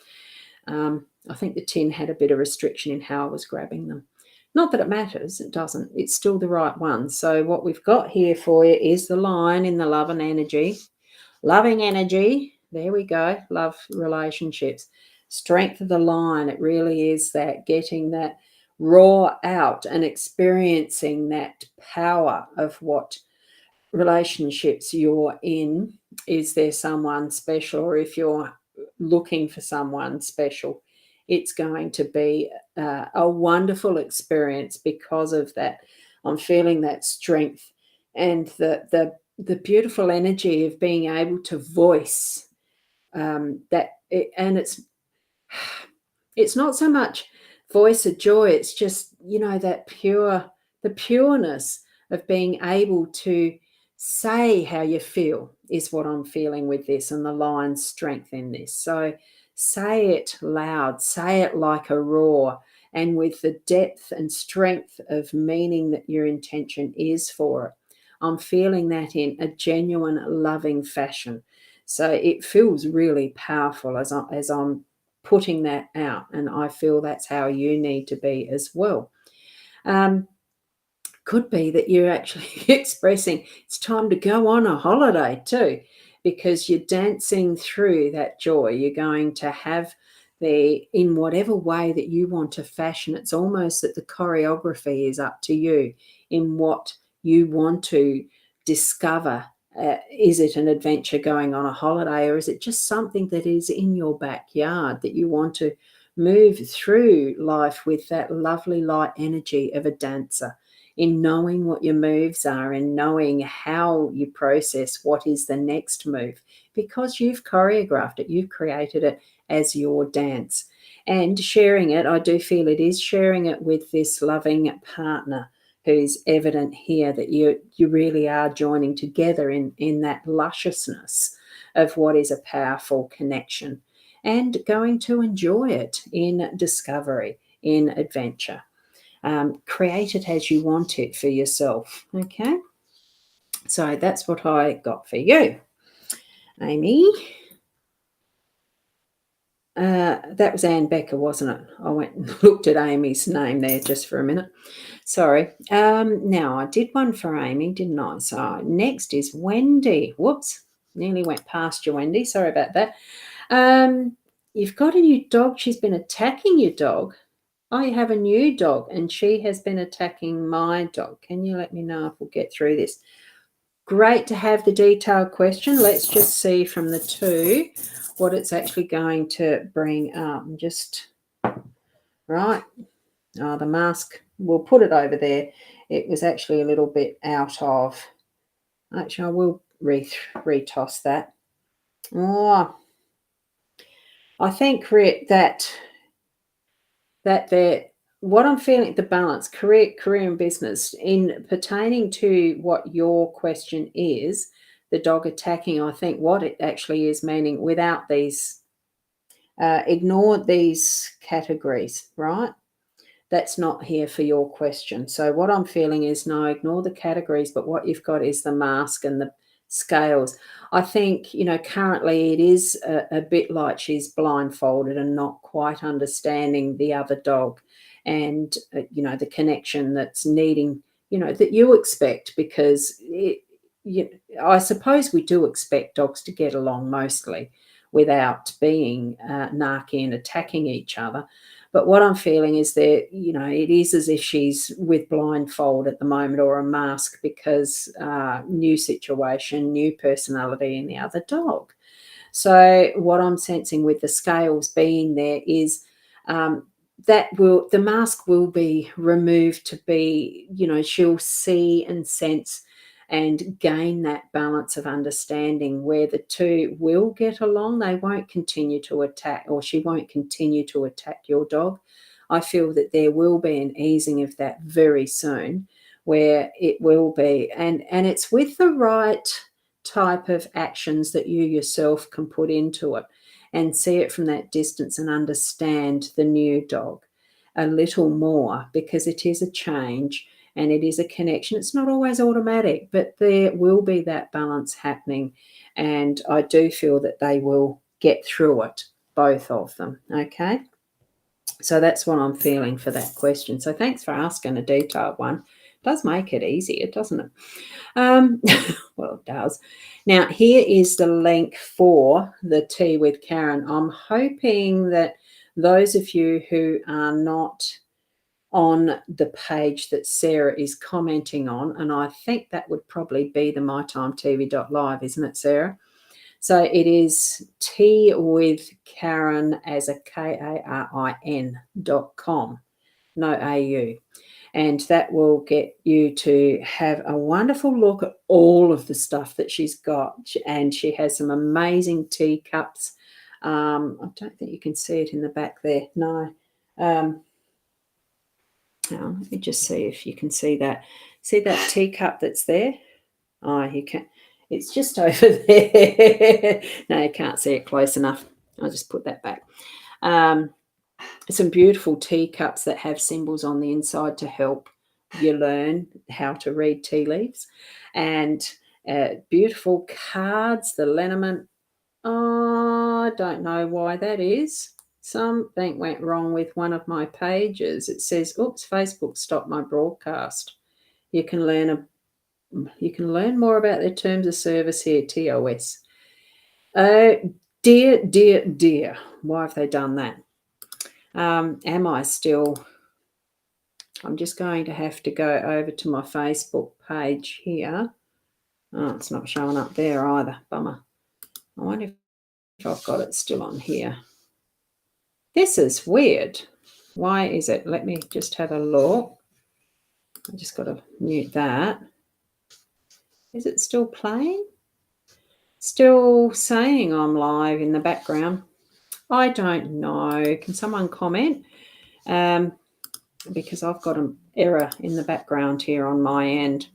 I think the tin had a bit of restriction in how I was grabbing them. Not that it matters, it doesn't. It's still the right one. So what we've got here for you is the line in the love and energy. Loving energy, there we go, love relationships. Strength of the line, it really is that getting that raw out and experiencing that power of what relationships you're in. Is there someone special, or if you're looking for someone special, it's going to be a wonderful experience because of that. I'm feeling that strength and the beautiful energy of being able to voice that. And it's not so much voice of joy, it's just, that the pureness of being able to say how you feel is what I'm feeling with this, and the line's strength in this. So say it loud, say it like a roar, and with the depth and strength of meaning that your intention is for it. I'm feeling that in a genuine, loving fashion. So it feels really powerful as I'm putting that out, and I feel that's how you need to be as well. Could be that you're actually expressing it's time to go on a holiday too, because you're dancing through that joy. You're going to have in whatever way that you want to fashion. It's almost that the choreography is up to you in what you want to discover. Is it an adventure going on a holiday, or is it just something that is in your backyard that you want to move through life with that lovely light energy of a dancer, in knowing what your moves are and knowing how you process what is the next move, because you've choreographed it, you've created it as your dance. And sharing it, I do feel it is sharing it with this loving partner who's evident here, that you really are joining together in that lusciousness of what is a powerful connection, and going to enjoy it in discovery, in adventure. Create it as you want it for yourself. Okay, so that's what I got for you, Amy. That was Anne Becker, wasn't it? I went and looked at Amy's name there just for a minute. Sorry. Now, I did one for Amy, didn't I? So next is Wendy. Whoops, nearly went past you, Wendy. Sorry about that. You've got a new dog. She's been attacking your dog. I have a new dog, and she has been attacking my dog. Can you let me know if we'll get through this? Great to have the detailed question. Let's just see from the two what it's actually going to bring up. Just right. Oh, the mask, we'll put it over there. It was actually a little bit out of. Actually, I will retoss that. Oh, I think that there. What I'm feeling, the balance, career and business, in pertaining to what your question is, the dog attacking, I think what it actually is meaning without these, ignore these categories, right? That's not here for your question. So what I'm feeling is, no, ignore the categories, but what you've got is the mask and the scales. I think, currently it is a bit like she's blindfolded and not quite understanding the other dog and, the connection that's needing, that you expect, because I suppose we do expect dogs to get along mostly without being narky and attacking each other. But what I'm feeling is that, it is as if she's with blindfold at the moment, or a mask, because new situation, new personality in the other dog. So what I'm sensing with the scales being there is, the mask will be removed to be, she'll see and sense and gain that balance of understanding where the two will get along. They won't continue to attack, or she won't continue to attack your dog. I feel that there will be an easing of that very soon, where it will be, and it's with the right type of actions that you yourself can put into it and see it from that distance and understand the new dog a little more, because it is a change and it is a connection. It's not always automatic, but there will be that balance happening. And I do feel that they will get through it, both of them. Okay. So that's what I'm feeling for that question. So thanks for asking a detailed one. It does make it easier, doesn't it? Well, it does. Now, here is the link for the Tea with Karen. I'm hoping that those of you who are not on the page that Sarah is commenting on, and I think that would probably be the mytimetv.live, isn't it, Sarah? So it is Tea with Karen as a KARIN.com, no AU. And that will get you to have a wonderful look at all of the stuff that she's got. And she has some amazing teacups. I don't think you can see it in the back there. No. Now, let me just see if you can see that. See that teacup that's there? Oh, you can. It's just over there. No, you can't see it close enough. I'll just put that back. Some beautiful teacups that have symbols on the inside to help you learn how to read tea leaves. And beautiful cards, the liniment. Oh, I don't know why that is. Something went wrong with one of my pages. It says, oops, Facebook stopped my broadcast. You can learn more about their terms of service here, TOS. Oh, dear, dear, dear. Why have they done that? Am I still... I'm just going to have to go over to my Facebook page here. Oh, it's not showing up there either. Bummer. I wonder if I've got it still on here. This is weird. Why is it? Let me just have a look. I just got to mute that. Is it still playing? Still saying I'm live in the background. I don't know. Can someone comment? Because I've got an error in the background here on my end.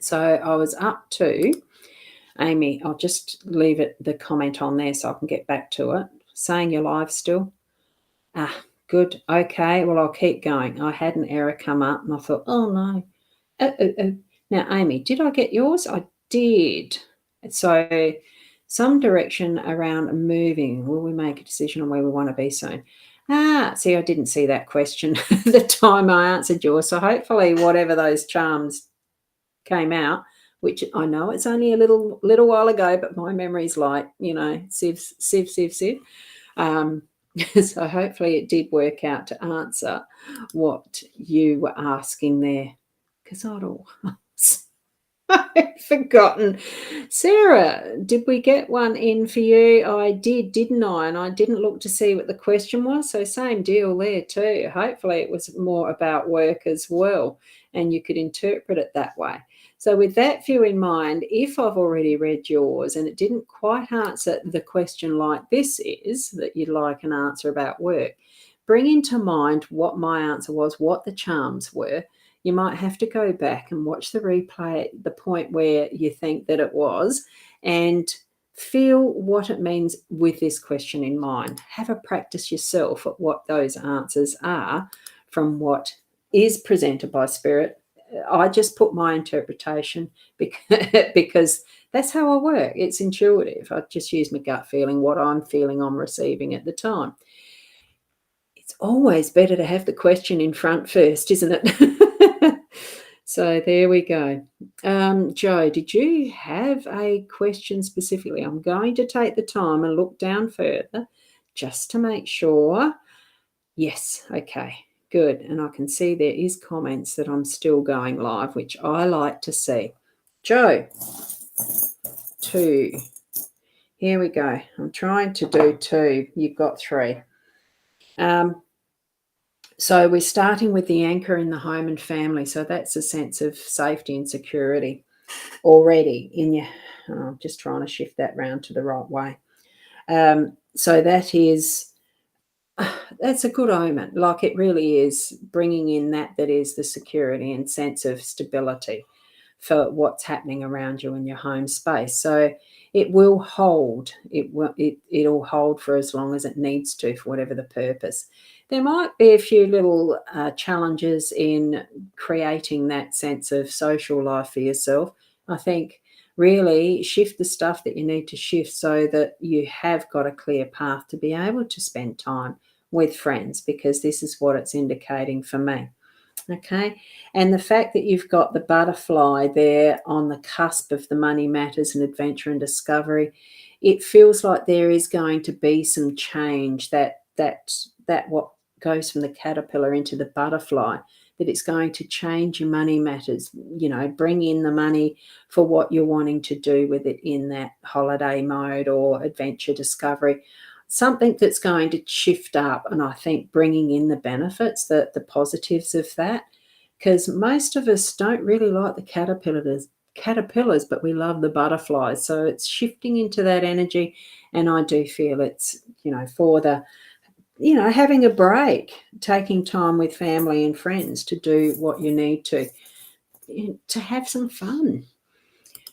So I was up to, Amy, I'll just leave the comment on there so I can get back to it. Saying you're live still. Good. Okay. Well, I'll keep going. I had an error come up and I thought, oh no. Now, Amy, did I get yours? I did. So Some direction around moving. Will we make a decision on where we want to be soon? See, I didn't see that question the time I answered yours. So hopefully, whatever those charms came out, which I know it's only a little while ago, but my memory's like, sieve, sieve, sieve, sieve. So hopefully it did work out to answer what you were asking there, because I've forgotten. Sarah, did we get one in for you? I did, didn't I? And I didn't look to see what the question was. So same deal there too. Hopefully it was more about work as well, and you could interpret it that way. So with that view in mind, if I've already read yours and it didn't quite answer the question like this is, that you'd like an answer about work, bring into mind what my answer was, what the charms were. You might have to go back and watch the replay at the point where you think that it was, and feel what it means with this question in mind. Have a practice yourself at what those answers are from what is presented by Spirit. I just put my interpretation because that's how I work. It's intuitive. I just use my gut feeling, what I'm feeling I'm receiving at the time. It's always better to have the question in front first, isn't it? So there we go. Joe, did you have a question specifically? I'm going to take the time and look down further just to make sure. Yes, okay, good. And I can see there is comments that I'm still going live, which I like to see. Joe, 2. Here we go. I'm trying to do 2. You've got 3. So we're starting with the anchor in the home and family. So that's a sense of safety and security already in your. I'm just trying to shift that round to the right way. So that's a good omen. Like, it really is bringing in that is the security and sense of stability for what's happening around you in your home space. So it will hold. It'll hold for as long as it needs to, for whatever the purpose. There might be a few little challenges in creating that sense of social life for yourself. I think really shift the stuff that you need to shift so that you have got a clear path to be able to spend time with friends, because this is what it's indicating for me. Okay, and the fact that you've got the butterfly there on the cusp of the money matters and adventure and discovery, it feels like there is going to be some change that what goes from the caterpillar into the butterfly, that it's going to change your money matters, bring in the money for what you're wanting to do with it in that holiday mode or adventure discovery. Something that's going to shift up, and I think bringing in the benefits, the positives of that, because most of us don't really like the caterpillars, but we love the butterflies. So it's shifting into that energy, and I do feel it's, for the, having a break, taking time with family and friends to do what you need to have some fun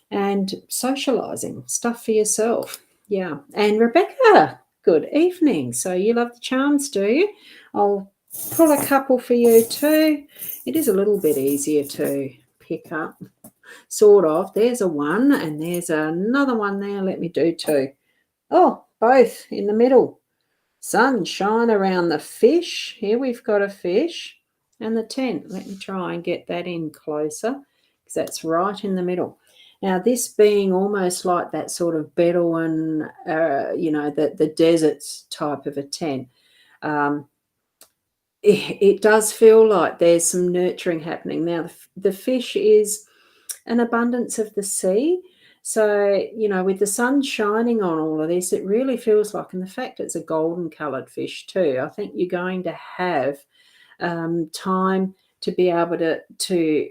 and socializing stuff for yourself. Yeah. And Rebecca, good evening. So you love the charms, do you? I'll pull a couple for you too. It is a little bit easier to pick up, sort of. There's a 1 and there's another one there. Let me do 2. Oh, both in the middle. Sunshine around the fish. Here we've got a fish and the tent. Let me try and get that in closer, because that's right in the middle. Now, this being almost like that sort of Bedouin, the deserts type of a tent, it does feel like there's some nurturing happening. Now, the fish is an abundance of the sea. So, with the sun shining on all of this, it really feels like, and the fact it's a golden coloured fish too, I think you're going to have time to be able to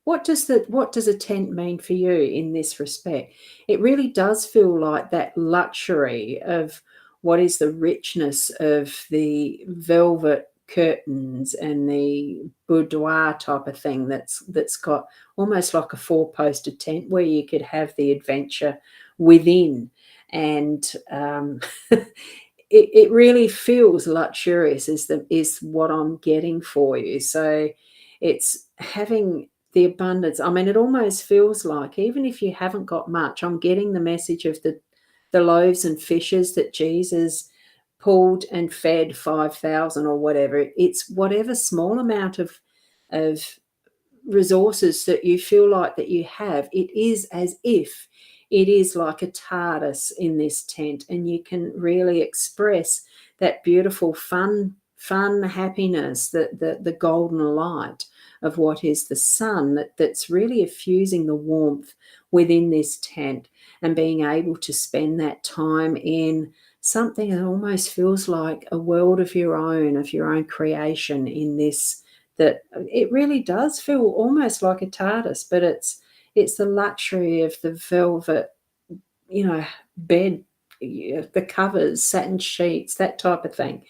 what does a tent mean for you in this respect? It really does feel like that luxury of what is the richness of the velvet curtains and the boudoir type of thing that's got almost like a 4-posted tent where you could have the adventure within. And it really feels luxurious is what I'm getting for you. So it's having the abundance. I mean, it almost feels like, even if you haven't got much, I'm getting the message of the loaves and fishes that Jesus pulled and fed 5,000 or whatever. It's whatever small amount of resources that you feel like that you have. It is as if it is like a TARDIS in this tent, and you can really express that beautiful fun happiness, the golden light of what is the sun, that's really effusing the warmth within this tent, and being able to spend that time in something that almost feels like a world of your own creation in this, that it really does feel almost like a TARDIS, but it's the luxury of the velvet, bed, the covers, satin sheets, that type of thing.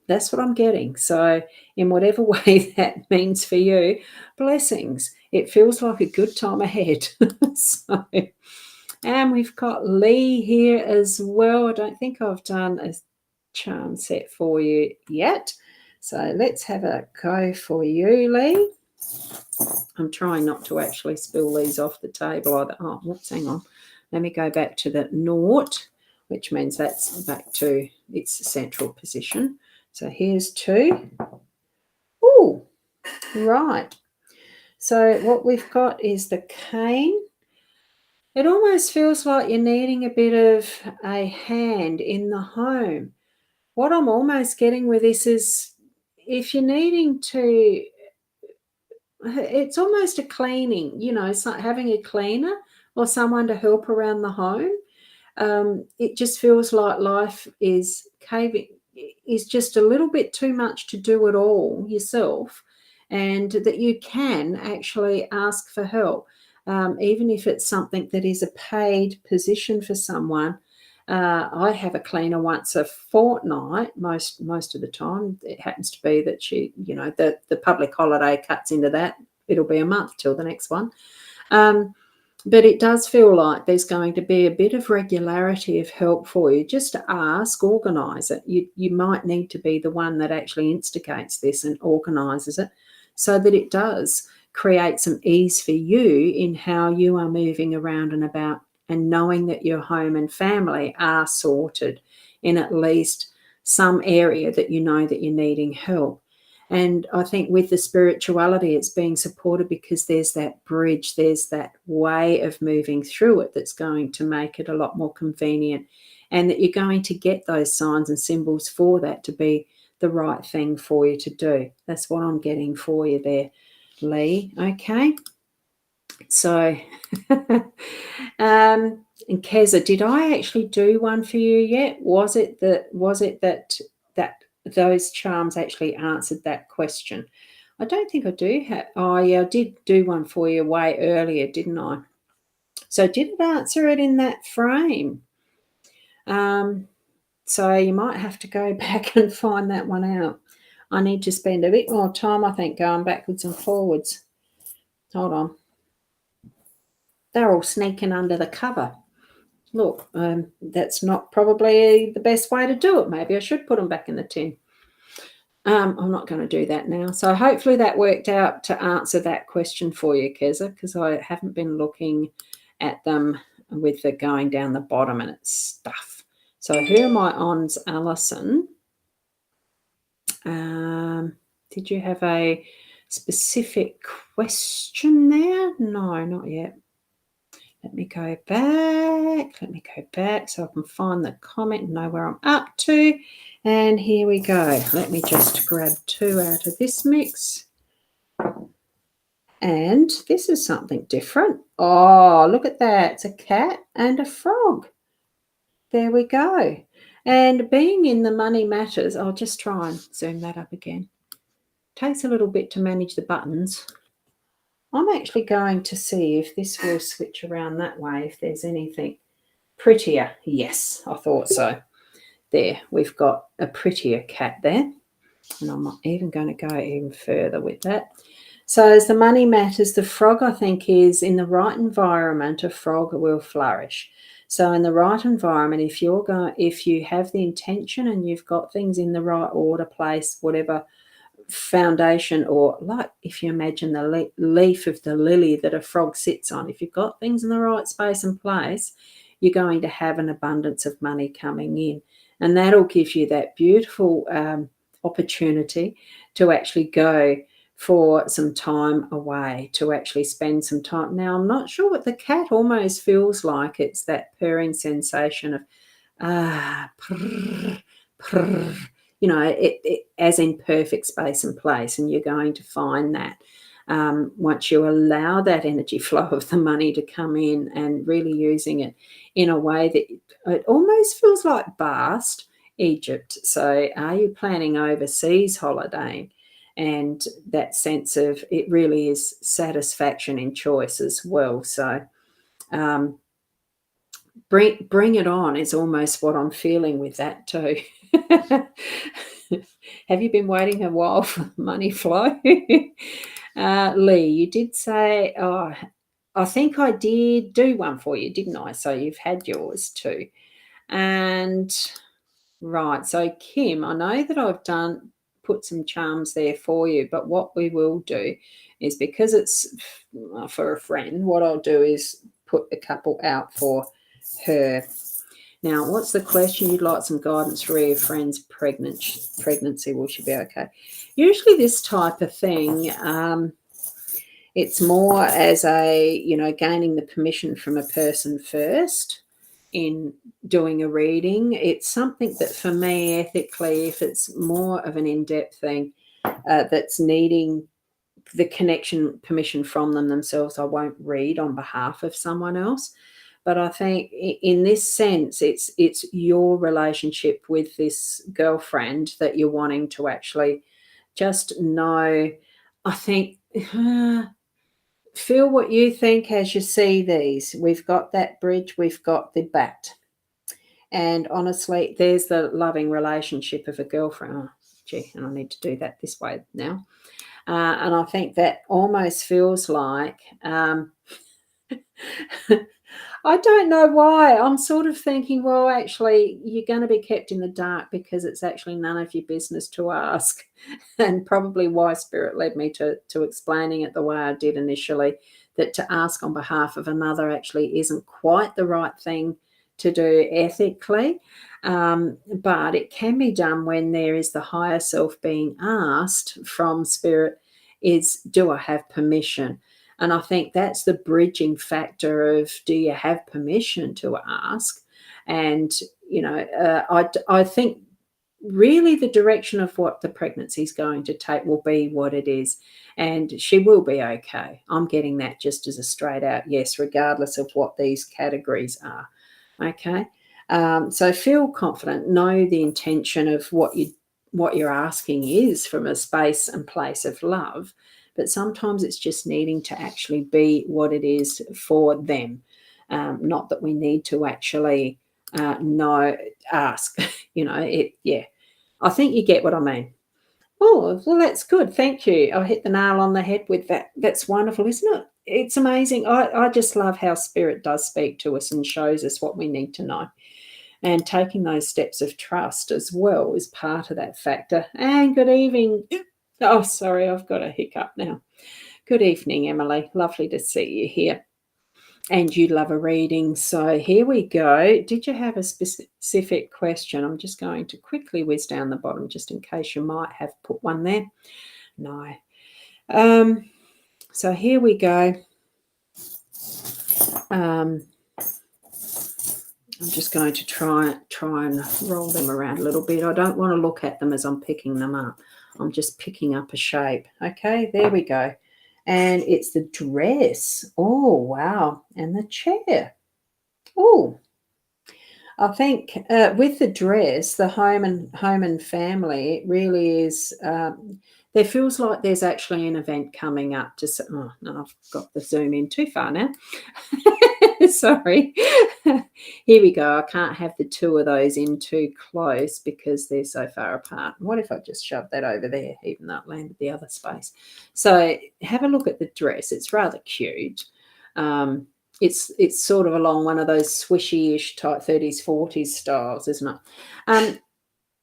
That's what I'm getting. So in whatever way that means for you, blessings. It feels like a good time ahead. So, and we've got Lee here as well. I don't think I've done a charm set for you yet. So let's have a go for you, Lee. I'm trying not to actually spill these off the table either. Oh, whoops, hang on. Let me go back to the naught, which means that's back to its central position. So here's 2. Oh, right. So what we've got is the cane. It almost feels like you're needing a bit of a hand in the home. What I'm almost getting with this is, if you're needing to, it's almost a cleaning, it's like having a cleaner or someone to help around the home. It just feels like life is just a little bit too much to do it all yourself, and that you can actually ask for help, even if it's something that is a paid position for someone. I have a cleaner once a fortnight. Most of the time, it happens to be that she, the public holiday cuts into that. It'll be a month till the next one. But it does feel like there's going to be a bit of regularity of help for you. Just to ask, organise it. You might need to be the one that actually instigates this and organises it, so that it does create some ease for you in how you are moving around and about, and knowing that your home and family are sorted in at least some area that you know that you're needing help. And I think with the spirituality, it's being supported because there's that bridge, there's that way of moving through it that's going to make it a lot more convenient, and that you're going to get those signs and symbols for that to be the right thing for you to do. That's what I'm getting for you there, Lee. Okay. So, and Keza, did I actually do one for you yet? Was it that those charms actually answered that question? I don't think I do have. Oh, yeah, I did do one for you way earlier, didn't I? So did it answer it in that frame? So you might have to go back and find that one out. I need to spend a bit more time, I think, going backwards and forwards. Hold on. They're all sneaking under the cover. Look, that's not probably the best way to do it. Maybe I should put them back in the tin. I'm not going to do that now. So hopefully that worked out to answer that question for you, Keza, because I haven't been looking at them with the going down the bottom and it's stuff. So who am I on? Alison. Did you have a specific question there? No, not yet. Let me go back so I can find the comment and know where I'm up to. And here we go. Let me just grab 2 out of this mix. And this is something different. Oh, look at that. It's a cat and a frog. There we go. And being in the money matters, I'll just try and zoom that up again. Takes a little bit to manage the buttons. I'm actually going to see if this will switch around that way, if there's anything prettier. Yes, I thought so. There, we've got a prettier cat there. And I'm not even going to go even further with that. So as the money matters, the frog, I think, is in the right environment, a frog will flourish. So in the right environment, if you have the intention and you've got things in the right order, place, whatever foundation, or like if you imagine the leaf of the lily that a frog sits on, if you've got things in the right space and place, you're going to have an abundance of money coming in. And that'll give you that beautiful opportunity to actually go for some time away, to actually spend some time. Now, I'm not sure what the cat almost feels like. It's that purring sensation of, purr, purr, it as in perfect space and place. And you're going to find that once you allow that energy flow of the money to come in and really using it in a way that it almost feels like Bast, Egypt. So are you planning overseas holidaying? And that sense of it really is satisfaction in choice as well. So bring it on is almost what I'm feeling with that too. Have you been waiting a while for the money flow? Lee, you did say, oh, I think I did do one for you, didn't I? So you've had yours too. And right, so Kim, I know that I've put some charms there for you, but what we will do is, because it's for a friend, what I'll do is put a couple out for her. Now, what's the question? You'd like some guidance for your friend's pregnancy. Will she be okay? Usually this type of thing, it's more as a, gaining the permission from a person first in doing a reading. It's something that for me, ethically, if it's more of an in-depth thing that's needing the connection permission from them themselves, I won't read on behalf of someone else. But I think in this sense, it's your relationship with this girlfriend that you're wanting to actually just know. I think feel what you think as you see these. We've got that bridge, we've got the bat. And honestly, there's the loving relationship of a girlfriend. Oh, gee, and I need to do that this way now. And I think that almost feels like I don't know why. I'm sort of thinking, well, actually, you're going to be kept in the dark because it's actually none of your business to ask. And probably why Spirit led me to explaining it the way I did initially, that to ask on behalf of another actually isn't quite the right thing to do ethically. But it can be done when there is the higher self being asked from Spirit is, do I have permission? And I think that's the bridging factor of, do you have permission to ask? And, I think really the direction of what the pregnancy is going to take will be what it is. And she will be okay. I'm getting that just as a straight out yes, regardless of what these categories are. Okay. So feel confident, know the intention of what you're asking is from a space and place of love. But sometimes it's just needing to actually be what it is for them. Not that we need to actually ask. I think you get what I mean. Oh, well, that's good. Thank you. I hit the nail on the head with that. That's wonderful, isn't it? It's amazing. I just love how Spirit does speak to us and shows us what we need to know. And taking those steps of trust as well is part of that factor. And good evening. Oh, sorry, I've got a hiccup now. Good evening, Emily. Lovely to see you here. And you love a reading. So here we go. Did you have a specific question? I'm just going to quickly whiz down the bottom just in case you might have put one there. No. So here we go. I'm just going to try and roll them around a little bit. I don't want to look at them as I'm picking them up. I'm just picking up a shape. Okay, there we go. And it's the dress. Oh, wow. And the chair. Oh, I think with the dress, the home and family, it really is, there feels like there's actually an event coming up. No, I've got the zoom in too far now. Sorry. Here we go. I can't have the two of those in too close because they're so far apart. What if I just shove that over there, even though it landed the other space? So have a look at the dress. It's rather cute. It's sort of along one of those swishy-ish type 30s, 40s styles, isn't it?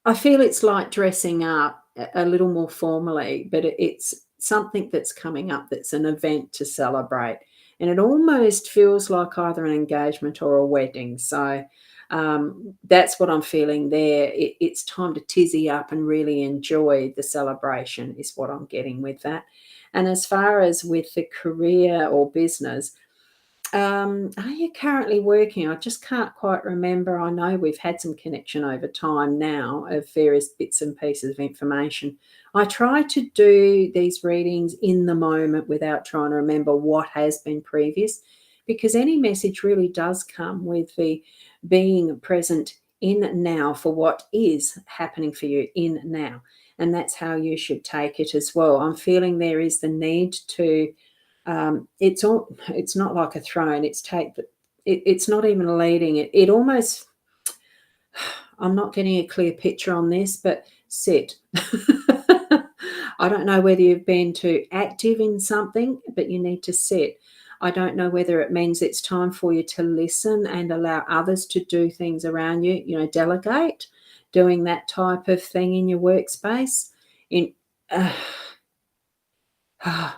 I feel it's like dressing up a little more formally, but it's something that's coming up that's an event to celebrate. And it almost feels like either an engagement or a wedding. So that's what I'm feeling there. It's time to tizzy up and really enjoy the celebration, is what I'm getting with that. And as far as with the career or business, are you currently working? I just can't quite remember. I know we've had some connection over time now of various bits and pieces of information. I try to do these readings in the moment without trying to remember what has been previous, because any message really does come with the being present in now for what is happening for you in now. And that's how you should take it as well. I'm feeling there is the need to it's not like a throne. It's not even leading it. It almost, I'm not getting a clear picture on this, but sit. I don't know whether you've been too active in something, but you need to sit. I don't know whether it means it's time for you to listen and allow others to do things around you, delegate, doing that type of thing in your workspace.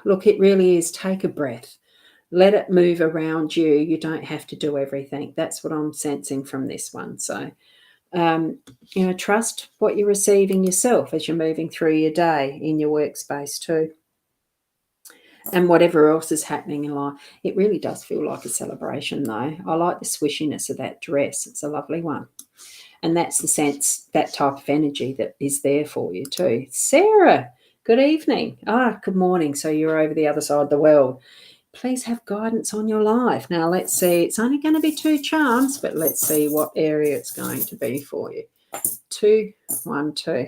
Look, it really is. Take a breath. Let it move around you. You don't have to do everything. That's what I'm sensing from this one. So, trust what you're receiving yourself as you're moving through your day in your workspace too. And whatever else is happening in life. It really does feel like a celebration, though. I like the swishiness of that dress. It's a lovely one. And that's the sense, that type of energy that is there for you too. Sarah, good evening. Good morning. So you're over the other side of the world. Please have guidance on your life. Now, let's see. It's only going to be 2 charms, but let's see what area it's going to be for you. 2, 1, 2.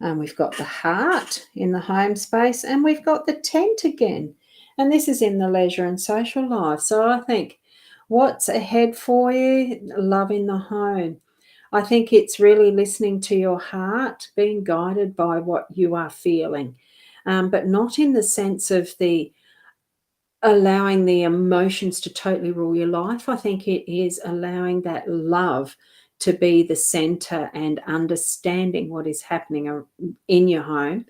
And we've got the heart in the home space, and we've got the tent again. And this is in the leisure and social life. So I think what's ahead for you? Love in the home. I think it's really listening to your heart, being guided by what you are feeling, but not in the sense of the allowing the emotions to totally rule your life. I think it is allowing that love to be the center and understanding what is happening in your home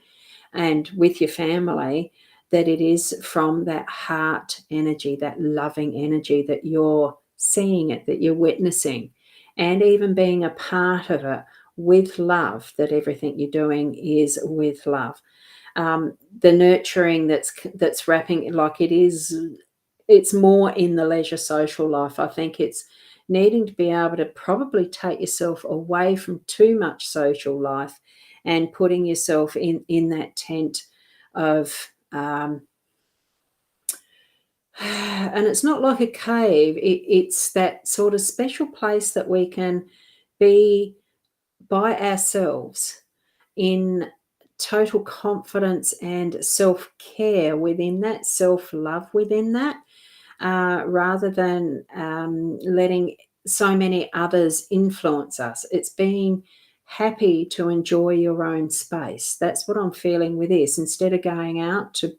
and with your family, that it is from that heart energy, that loving energy, that you're seeing it, that you're witnessing, and even being a part of it with love, that everything you're doing is with love. The nurturing that's wrapping, like it's more in the leisure social life. I think it's needing to be able to probably take yourself away from too much social life and putting yourself in that tent of and it's not like a cave. It's that sort of special place that we can be by ourselves in total confidence and self-care within that, self-love within that, rather than letting so many others influence us. It's being happy to enjoy your own space. That's what I'm feeling with this. Instead of going out to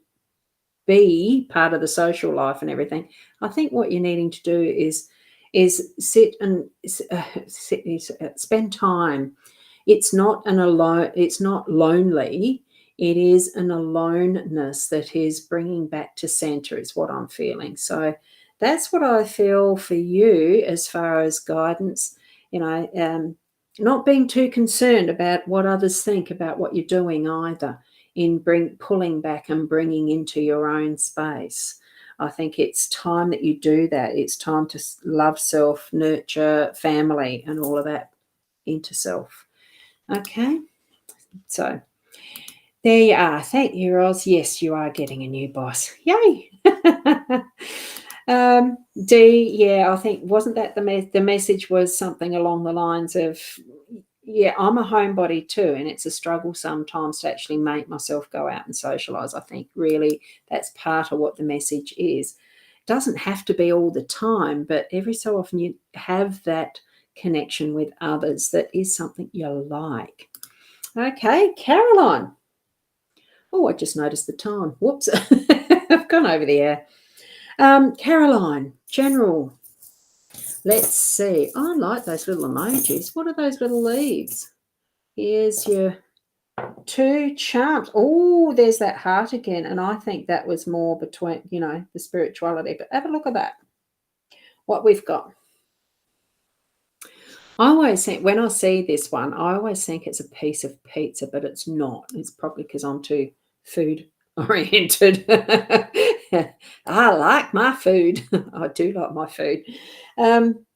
be part of the social life and everything, I think what you're needing to do is sit and spend time. It's not it's not lonely. It is an aloneness that is bringing back to center, is what I'm feeling. So that's what I feel for you as far as guidance. Not being too concerned about what others think about what you're doing either, in pulling back and bringing into your own space. I think it's time that you do that. It's time to love self, nurture family, and all of that into self. Okay, so there you are. Thank you, Roz. Yes, you are getting a new boss. Yay! D, yeah, I think, wasn't that the message was something along the lines of, yeah, I'm a homebody too, and it's a struggle sometimes to actually make myself go out and socialise. I think really that's part of what the message is. It doesn't have to be all the time, but every so often you have that connection with others that is something you like. Okay, Caroline. Oh, I just noticed the time. Whoops, I've gone over the air. Caroline, general. Let's see. I like those little emojis. What are those little leaves? Here's your 2 charms. Oh, there's that heart again, and I think that was more between, the spirituality, but have a look at that, what we've got. I always think when I see this one, I always think it's a piece of pizza, but it's not. It's probably because 'cause I'm too food oriented. I like my food. I do like my food. Um,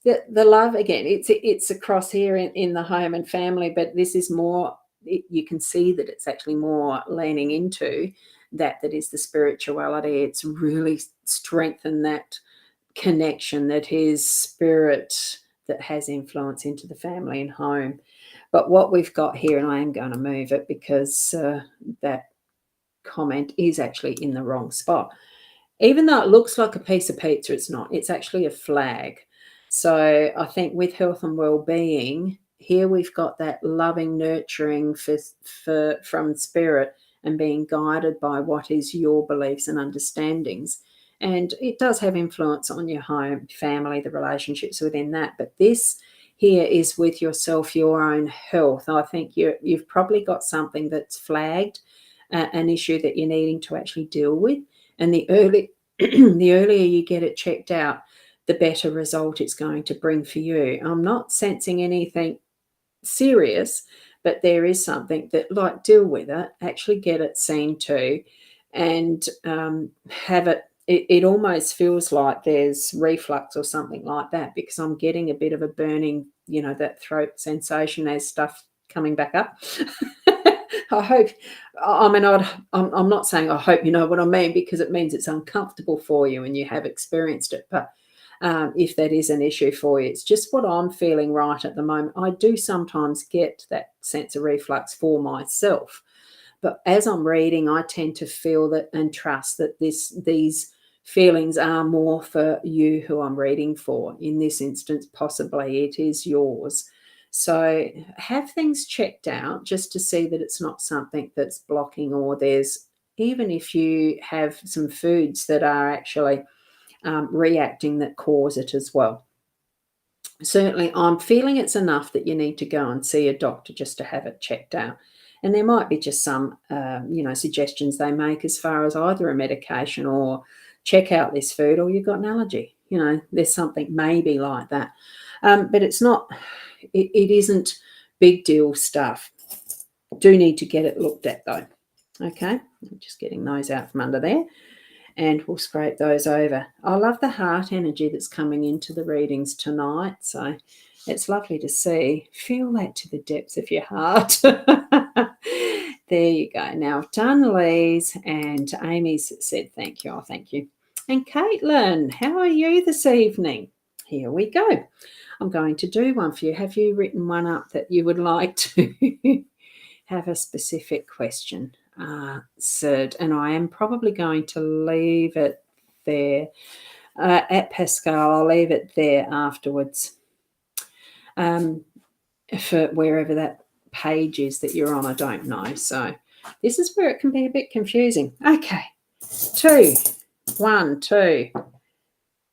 the love again, it's across here in the home and family, but this is more, you can see that it's actually more leaning into that is the spirituality. It's really strengthened that connection, that his spirit that has influence into the family and home. But what we've got here, and I am going to move it because that comment is actually in the wrong spot. Even though it looks like a piece of pizza, it's not. It's actually a flag. So I think with health and well-being, here we've got that loving, nurturing from spirit and being guided by what is your beliefs and understandings. And it does have influence on your home, family, the relationships within that. But this here is with yourself, your own health. I think you've probably got something that's flagged, an issue that you're needing to actually deal with. And the earlier you get it checked out, the better result it's going to bring for you. I'm not sensing anything serious, but there is something that, like, deal with it, actually get it seen to, and have it. It almost feels like there's reflux or something like that, because I'm getting a bit of a burning, that throat sensation as stuff coming back up. I hope, I mean, I'm not saying I hope you know what I mean, because it means it's uncomfortable for you and you have experienced it. But if that is an issue for you, it's just what I'm feeling right at the moment. I do sometimes get that sense of reflux for myself, but as I'm reading, I tend to feel that and trust that these feelings are more for you who I'm reading for. In this instance, possibly it is yours. So have things checked out just to see that it's not something that's blocking, or there's, even if you have some foods that are actually reacting that cause it as well. Certainly, I'm feeling it's enough that you need to go and see a doctor just to have it checked out. And there might be just some, suggestions they make as far as either a medication or check out this food, or you've got an allergy. There's something maybe like that. But it's not, it isn't big deal stuff. Do need to get it looked at though. Okay, just getting those out from under there, and we'll scrape those over. I love the heart energy that's coming into the readings tonight. So it's lovely to see. Feel that to the depths of your heart. There you go. Now I've done Lee's, and Amy's said thank you. Oh, thank you. And Caitlin, how are you this evening? Here we go. I'm going to do one for you. Have you written one up that you would like to have a specific question answered? And I am probably going to leave it there. At Pascal, I'll leave it there afterwards, for wherever that page is that you're on. I don't know. So this is where it can be a bit confusing. Okay, 2, 1, 2.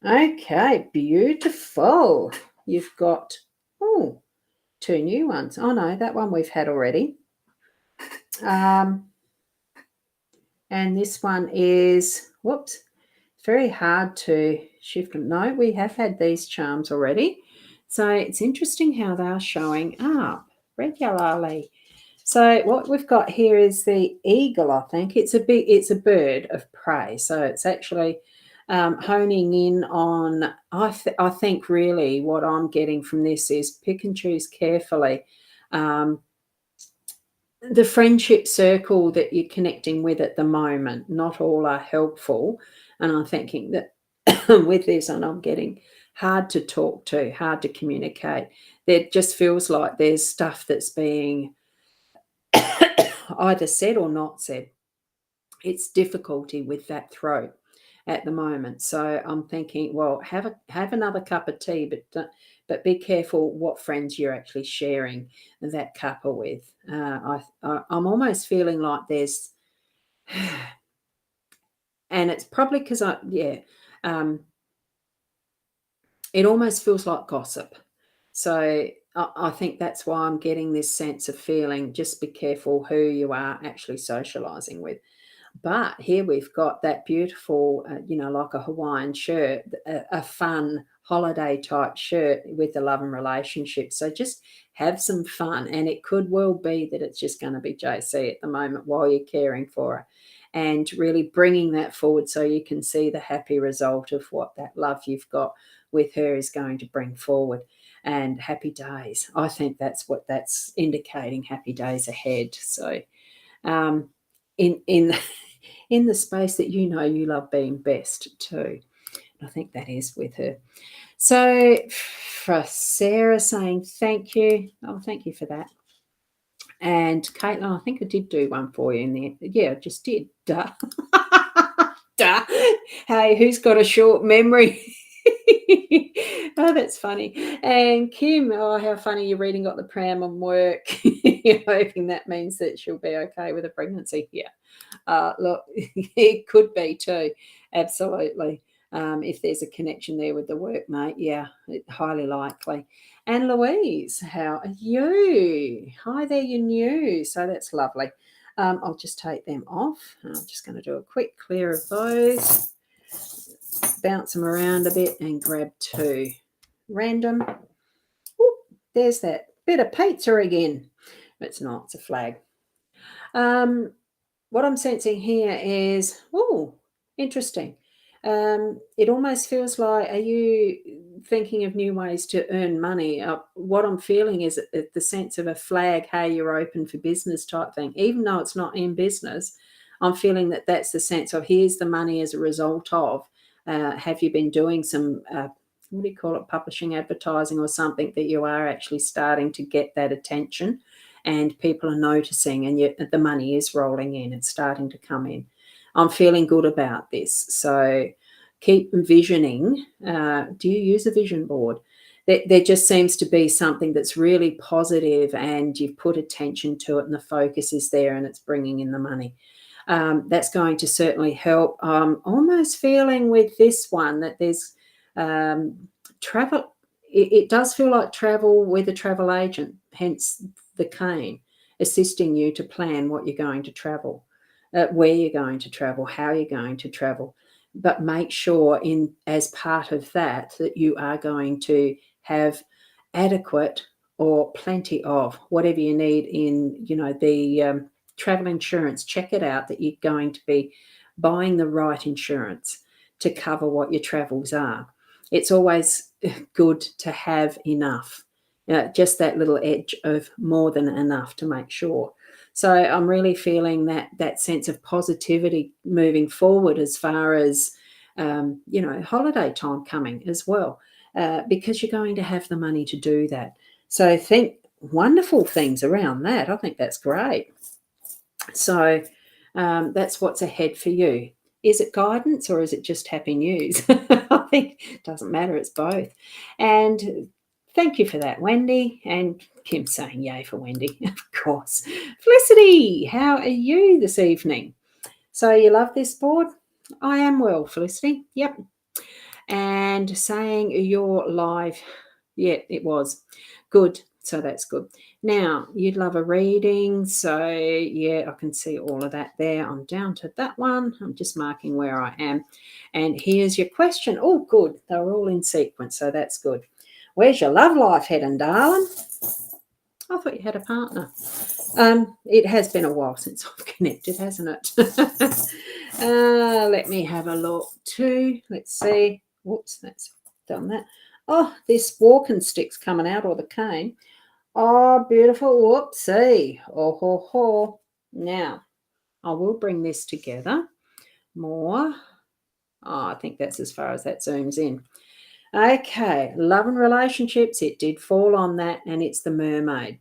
Okay, beautiful. You've got, 2 new ones. Oh no, that one we've had already. And this one is, whoops, very hard to shift them. No, we have had these charms already. So it's interesting how they're showing up regularly. So what we've got here is the eagle, I think. It's a bird of prey. So it's actually honing in on, I think really what I'm getting from this is pick and choose carefully. The friendship circle that you're connecting with at the moment, not all are helpful. And I'm thinking that with this, and I'm getting hard to talk to, hard to communicate. There just feels like there's stuff that's being either said or not said. It's difficulty with that throat at the moment. So I'm thinking, well, have another cup of tea, but be careful what friends you're actually sharing that cuppa with. I'm almost feeling like there's, and it's probably because it almost feels like gossip. So I think that's why I'm getting this sense of feeling, just be careful who you are actually socializing with. But here we've got that beautiful, like a Hawaiian shirt, a fun holiday type shirt with the love and relationship. So just have some fun. And it could well be that it's just going to be JC at the moment while you're caring for her. And really bringing that forward so you can see the happy result of what that love you've got with her is going to bring forward. And happy days. I think that's what that's indicating, happy days ahead. So, um, in in the space that you love being best too. I think that is with her. So for Sarah saying thank you. Oh, thank you for that. And Caitlin, I think I did do one for you in there. Yeah, I just did. Duh. Duh. Hey, who's got a short memory? Oh, that's funny. And Kim, oh, how funny you're reading got the pram on work. You're hoping that means that she'll be okay with a pregnancy. Yeah. Look, it could be too. Absolutely. If there's a connection there with the workmate, yeah, highly likely. And Louise, how are you? Hi there, you're new. So that's lovely. I'll just take them off. I'm just going to do a quick clear of those, bounce them around a bit, and grab two. Random. Oop, there's that bit of pizza again. It's not, it's a flag. What I'm sensing here is, oh, interesting. It almost feels like, are you thinking of new ways to earn money? What I'm feeling is the sense of a flag, hey, you're open for business type thing. Even though it's not in business, I'm feeling that that's the sense of, here's the money as a result of. Have you been doing some, what do you call it, publishing, advertising or something, that you are actually starting to get that attention? And people are noticing, and yet the money is rolling in. It's starting to come in. I'm feeling good about this. So keep visioning. Do you use a vision board? There just seems to be something that's really positive, and you've put attention to it, and the focus is there, and it's bringing in the money. That's going to certainly help. I'm almost feeling with this one that there's travel. It does feel like travel with a travel agent, hence the cane, assisting you to plan what you're going to travel, where you're going to travel, how you're going to travel. But make sure, in as part of that, that you are going to have adequate or plenty of whatever you need in, the travel insurance. Check it out that you're going to be buying the right insurance to cover what your travels are. It's always good to have enough, just that little edge of more than enough to make sure. So I'm really feeling that sense of positivity moving forward, as far as holiday time coming as well, because you're going to have the money to do that. So think wonderful things around that. I think that's great. So that's what's ahead for you. Is it guidance or is it just happy news? I think it doesn't matter. It's both. And thank you for that, Wendy. And Kim saying yay for Wendy, of course. Felicity, how are you this evening? So you love this board? I am well, Felicity. Yep. And saying you're live. Yeah, it was. Good. So that's good. Now, you'd love a reading. So, yeah, I can see all of that there. I'm down to that one. I'm just marking where I am. And here's your question. Oh, good. They're all in sequence. So that's good. Where's your love life heading, darling? I thought you had a partner. It has been a while since I've connected, hasn't it? Let me have a look too. Let's see. Whoops, that's done that. Oh, this walking stick's coming out, or the cane. Oh, beautiful. Whoopsie. Oh, ho, ho. Now, I will bring this together more. Oh, I think that's as far as that zooms in. Okay, love and relationships. It did fall on that, and it's the mermaid.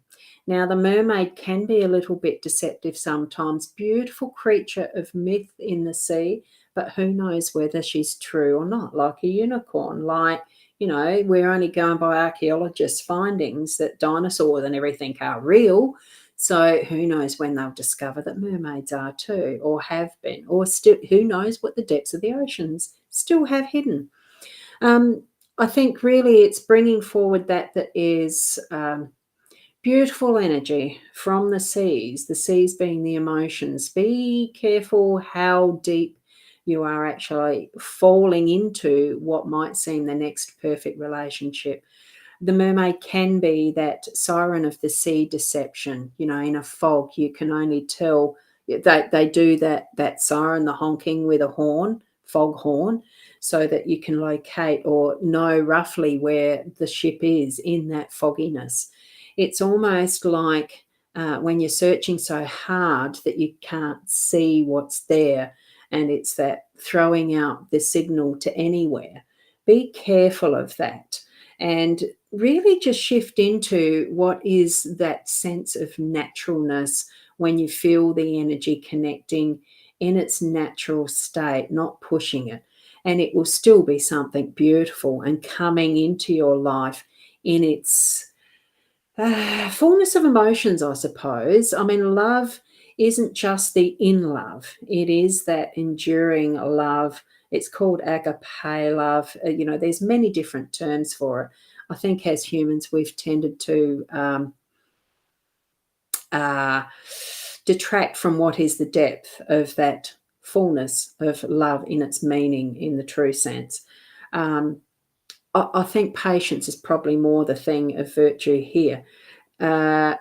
Now, the mermaid can be a little bit deceptive sometimes. Beautiful creature of myth in the sea, but who knows whether she's true or not, like a unicorn. Like, we're only going by archaeologists' findings that dinosaurs and everything are real. So who knows when they'll discover that mermaids are too, or have been, or still, who knows what the depths of the oceans still have hidden. I think really it's bringing forward that is beautiful energy from the seas being the emotions. Be careful how deep you are actually falling into what might seem the next perfect relationship. The mermaid can be that siren of the sea deception. In a fog, you can only tell. They do that siren, the honking with a horn, fog horn, so that you can locate or know roughly where the ship is in that fogginess. It's almost like when you're searching so hard that you can't see what's there, and it's that throwing out the signal to anywhere. Be careful of that, and really just shift into what is that sense of naturalness when you feel the energy connecting in its natural state, not pushing it. And it will still be something beautiful and coming into your life in its fullness of emotions, I suppose. I mean, love isn't just the in love, it is that enduring love. It's called agape love. There's many different terms for it. I think as humans, we've tended to uh, detract from what is the depth of that fullness of love in its meaning, in the true sense. Um, I think patience is probably more the thing of virtue here. Uh,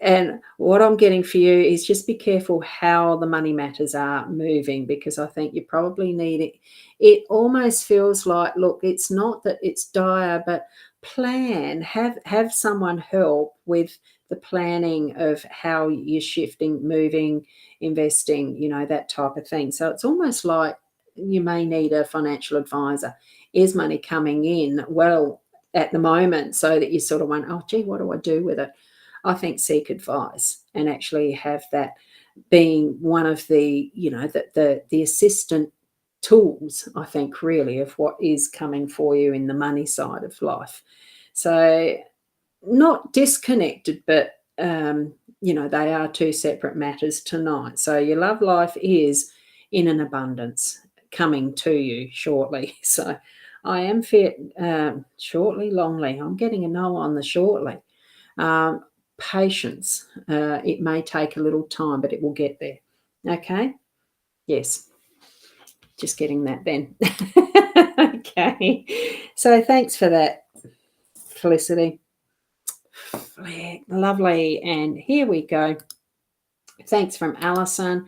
and what I'm getting for you is just be careful how the money matters are moving, because I think you probably need it. It almost feels like, look, it's not that it's dire, but have someone help with the planning of how you're shifting, moving, investing, that type of thing. So it's almost like you may need a financial advisor. Is money coming in? Well, at the moment, so that you sort of went, oh, gee, what do I do with it? I think seek advice and actually have that being one of the assistant tools, I think, really, of what is coming for you in the money side of life. So not disconnected, but they are two separate matters tonight. So your love life is in an abundance coming to you shortly. So I am fit shortly, longly. I'm getting a no on the shortly. Um, Patience. It may take a little time, but it will get there. Okay. Yes. Just getting that then. Okay. So thanks for that, Felicity. Lovely. And here we go. Thanks from Alison.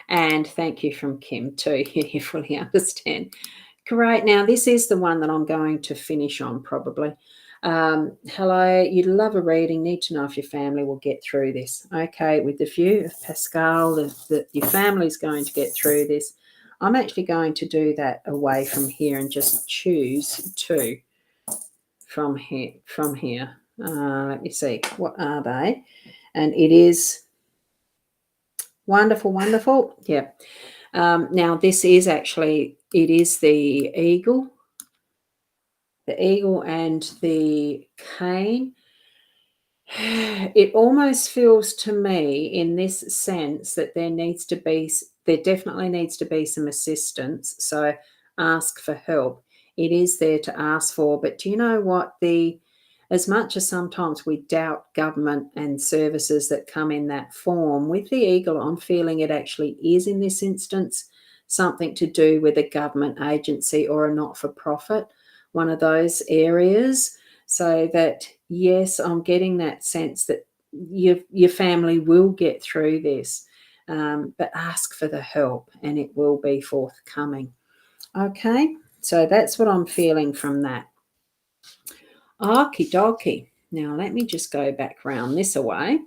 And thank you from Kim too. You fully understand. Great. Now, this is the one that I'm going to finish on probably. Hello, you'd love a reading, need to know if your family will get through this. Okay, with the view of Pascal, that your family's going to get through this, I'm actually going to do that away from here and just choose two from here. Let me see, what are they? And it is wonderful, wonderful. Yeah. Now, this is actually, it is the eagle and the cane. It almost feels to me in this sense that there definitely needs to be some assistance. So ask for help. It is there to ask for. But do you know what? As much as sometimes we doubt government and services that come in that form, with the eagle, I'm feeling it actually is in this instance something to do with a government agency or a not-for-profit, one of those areas. So that, yes, I'm getting that sense that your family will get through this, but ask for the help and it will be forthcoming. Okay, so that's what I'm feeling from that. Okie dokie. Now let me just go back round this away.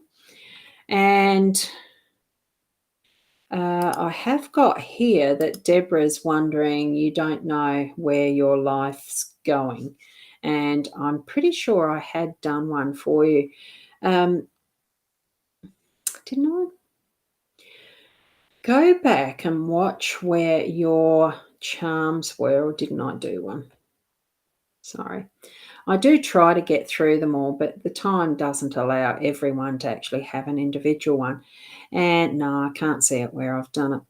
And I have got here that Deborah's wondering, you don't know where your life's going. And I'm pretty sure I had done one for you. Didn't I? Go back and watch where your charms were, or didn't I do one? Sorry. I do try to get through them all, but the time doesn't allow everyone to actually have an individual one. And no, I can't see it where I've done it.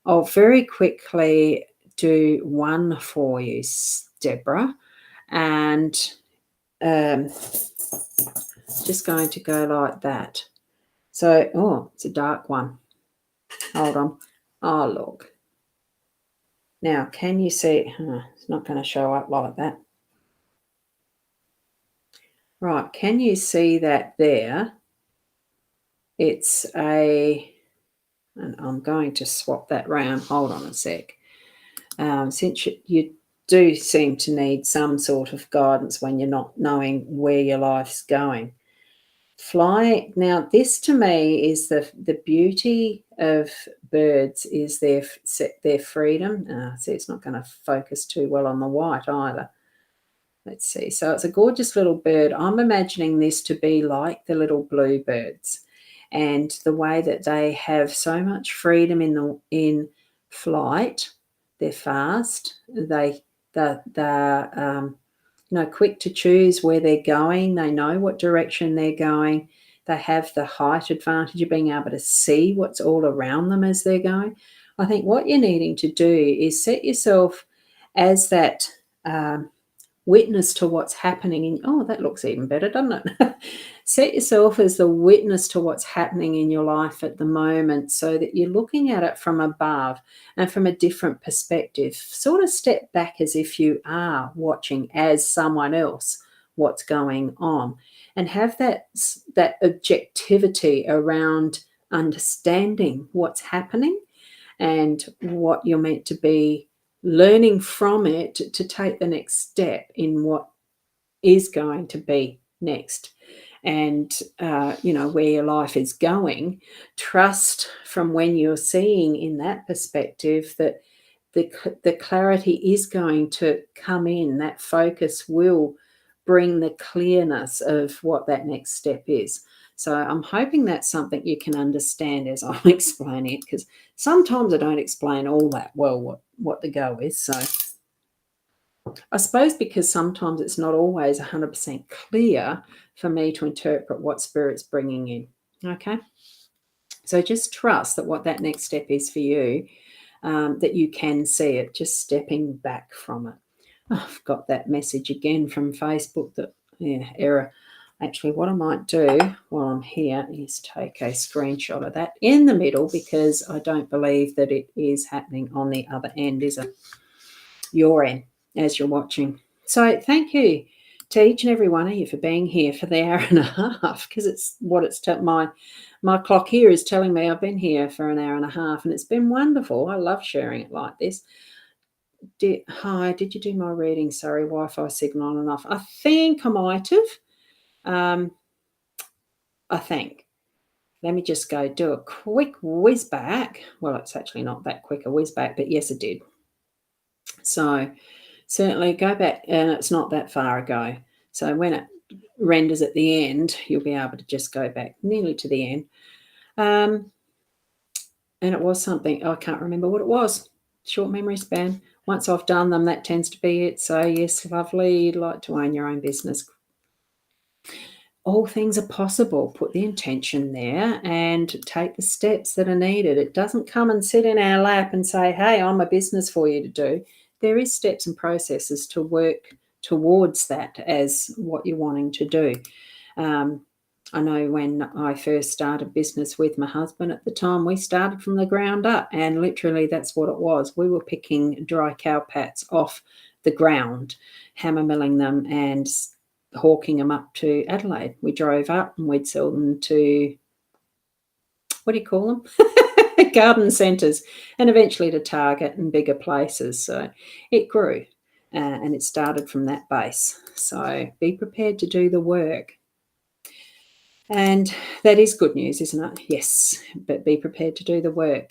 I'll very quickly do one for you. Deborah, and just going to go like that. So, oh, it's a dark one. Hold on. Oh, look. Now, can you see? It's not going to show up like that. Right, can you see that there? It's and I'm going to swap that round. Hold on a sec. Since you do seem to need some sort of guidance when you're not knowing where your life's going. Fly. Now, this to me is the beauty of birds is their freedom. See, it's not going to focus too well on the white either. Let's see. So it's a gorgeous little bird. I'm imagining this to be like the little bluebirds, and the way that they have so much freedom in flight. They're fast. They're quick to choose where they're going. They know what direction they're going. They have the height advantage of being able to see what's all around them as they're going. I think what you're needing to do is set yourself as that witness to what's happening that looks even better, doesn't it? Set yourself as the witness to what's happening in your life at the moment, so that you're looking at it from above and from a different perspective. Sort of step back as if you are watching as someone else what's going on, and have that objectivity around understanding what's happening and what you're meant to be learning from it to take the next step in what is going to be next, and where your life is going. Trust from when you're seeing in that perspective that the clarity is going to come in. That focus will bring the clearness of what that next step is. So I'm hoping that's something you can understand as I'm explaining it, because sometimes I don't explain all that well what the go is. So I suppose because sometimes it's not always 100% clear for me to interpret what Spirit's bringing in. Okay? So just trust that what that next step is for you, that you can see it, just stepping back from it. Oh, I've got that message again from Facebook error. Actually, what I might do while I'm here is take a screenshot of that in the middle, because I don't believe that it is happening on the other end, is it? Your end, as you're watching. So thank you to each and every one of you for being here for the hour and a half, because it's what it's my clock here is telling me I've been here for an hour and a half, and it's been wonderful. I love sharing it like this. Hi, did you do my reading? Sorry, Wi-Fi signal on and off. I think I might have. I think. Let me just go do a quick whiz back. Well, it's actually not that quick a whiz back, but yes, it did. So certainly go back, and it's not that far ago. So when it renders at the end, you'll be able to just go back nearly to the end. And it was something, I can't remember what it was. Short memory span. Once I've done them, that tends to be it. So yes, lovely. You'd like to own your own business. All things are possible. Put the intention there and take the steps that are needed. It doesn't come and sit in our lap and say, hey, I'm a business for you to do. There is steps and processes to work towards that as what you're wanting to do. I know when I first started business with my husband at the time, we started from the ground up, and literally that's what it was. We were picking dry cow pats off the ground, hammer milling them and hawking them up to Adelaide. We drove up and we'd sell them to, what do you call them? Garden centres, and eventually to Target and bigger places. So it grew, and it started from that base. So be prepared to do the work. And that is good news, isn't it? Yes, but be prepared to do the work.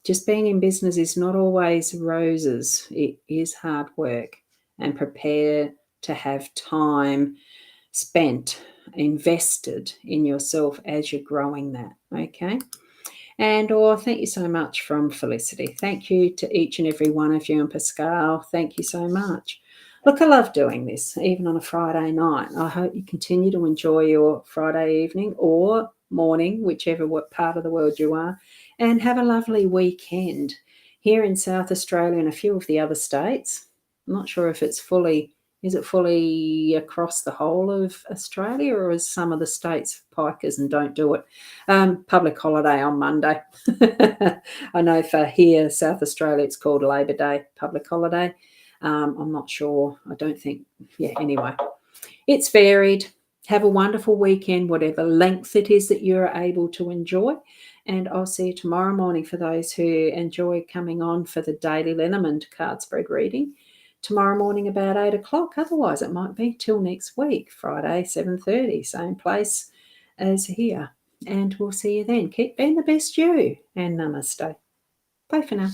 Just being in business is not always roses. It is hard work, and prepare to have time spent, invested in yourself as you're growing that, okay? And thank you so much from Felicity. Thank you to each and every one of you, and Pascal, thank you so much. Look, I love doing this, even on a Friday night. I hope you continue to enjoy your Friday evening or morning, whichever part of the world you are, and have a lovely weekend here in South Australia and a few of the other states. I'm not sure if it's is it fully across the whole of Australia, or is some of the states pikers and don't do it? Public holiday on Monday. I know for here, South Australia, it's called Labor Day, public holiday. I'm not sure. I don't think, yeah, anyway. It's varied. Have a wonderful weekend, whatever length it is that you're able to enjoy. And I'll see you tomorrow morning for those who enjoy coming on for the daily Lenormand card spread reading. Tomorrow morning about 8 o'clock. Otherwise, it might be till next week, Friday, 7:30, same place as here. And we'll see you then. Keep being the best you, and namaste. Bye for now.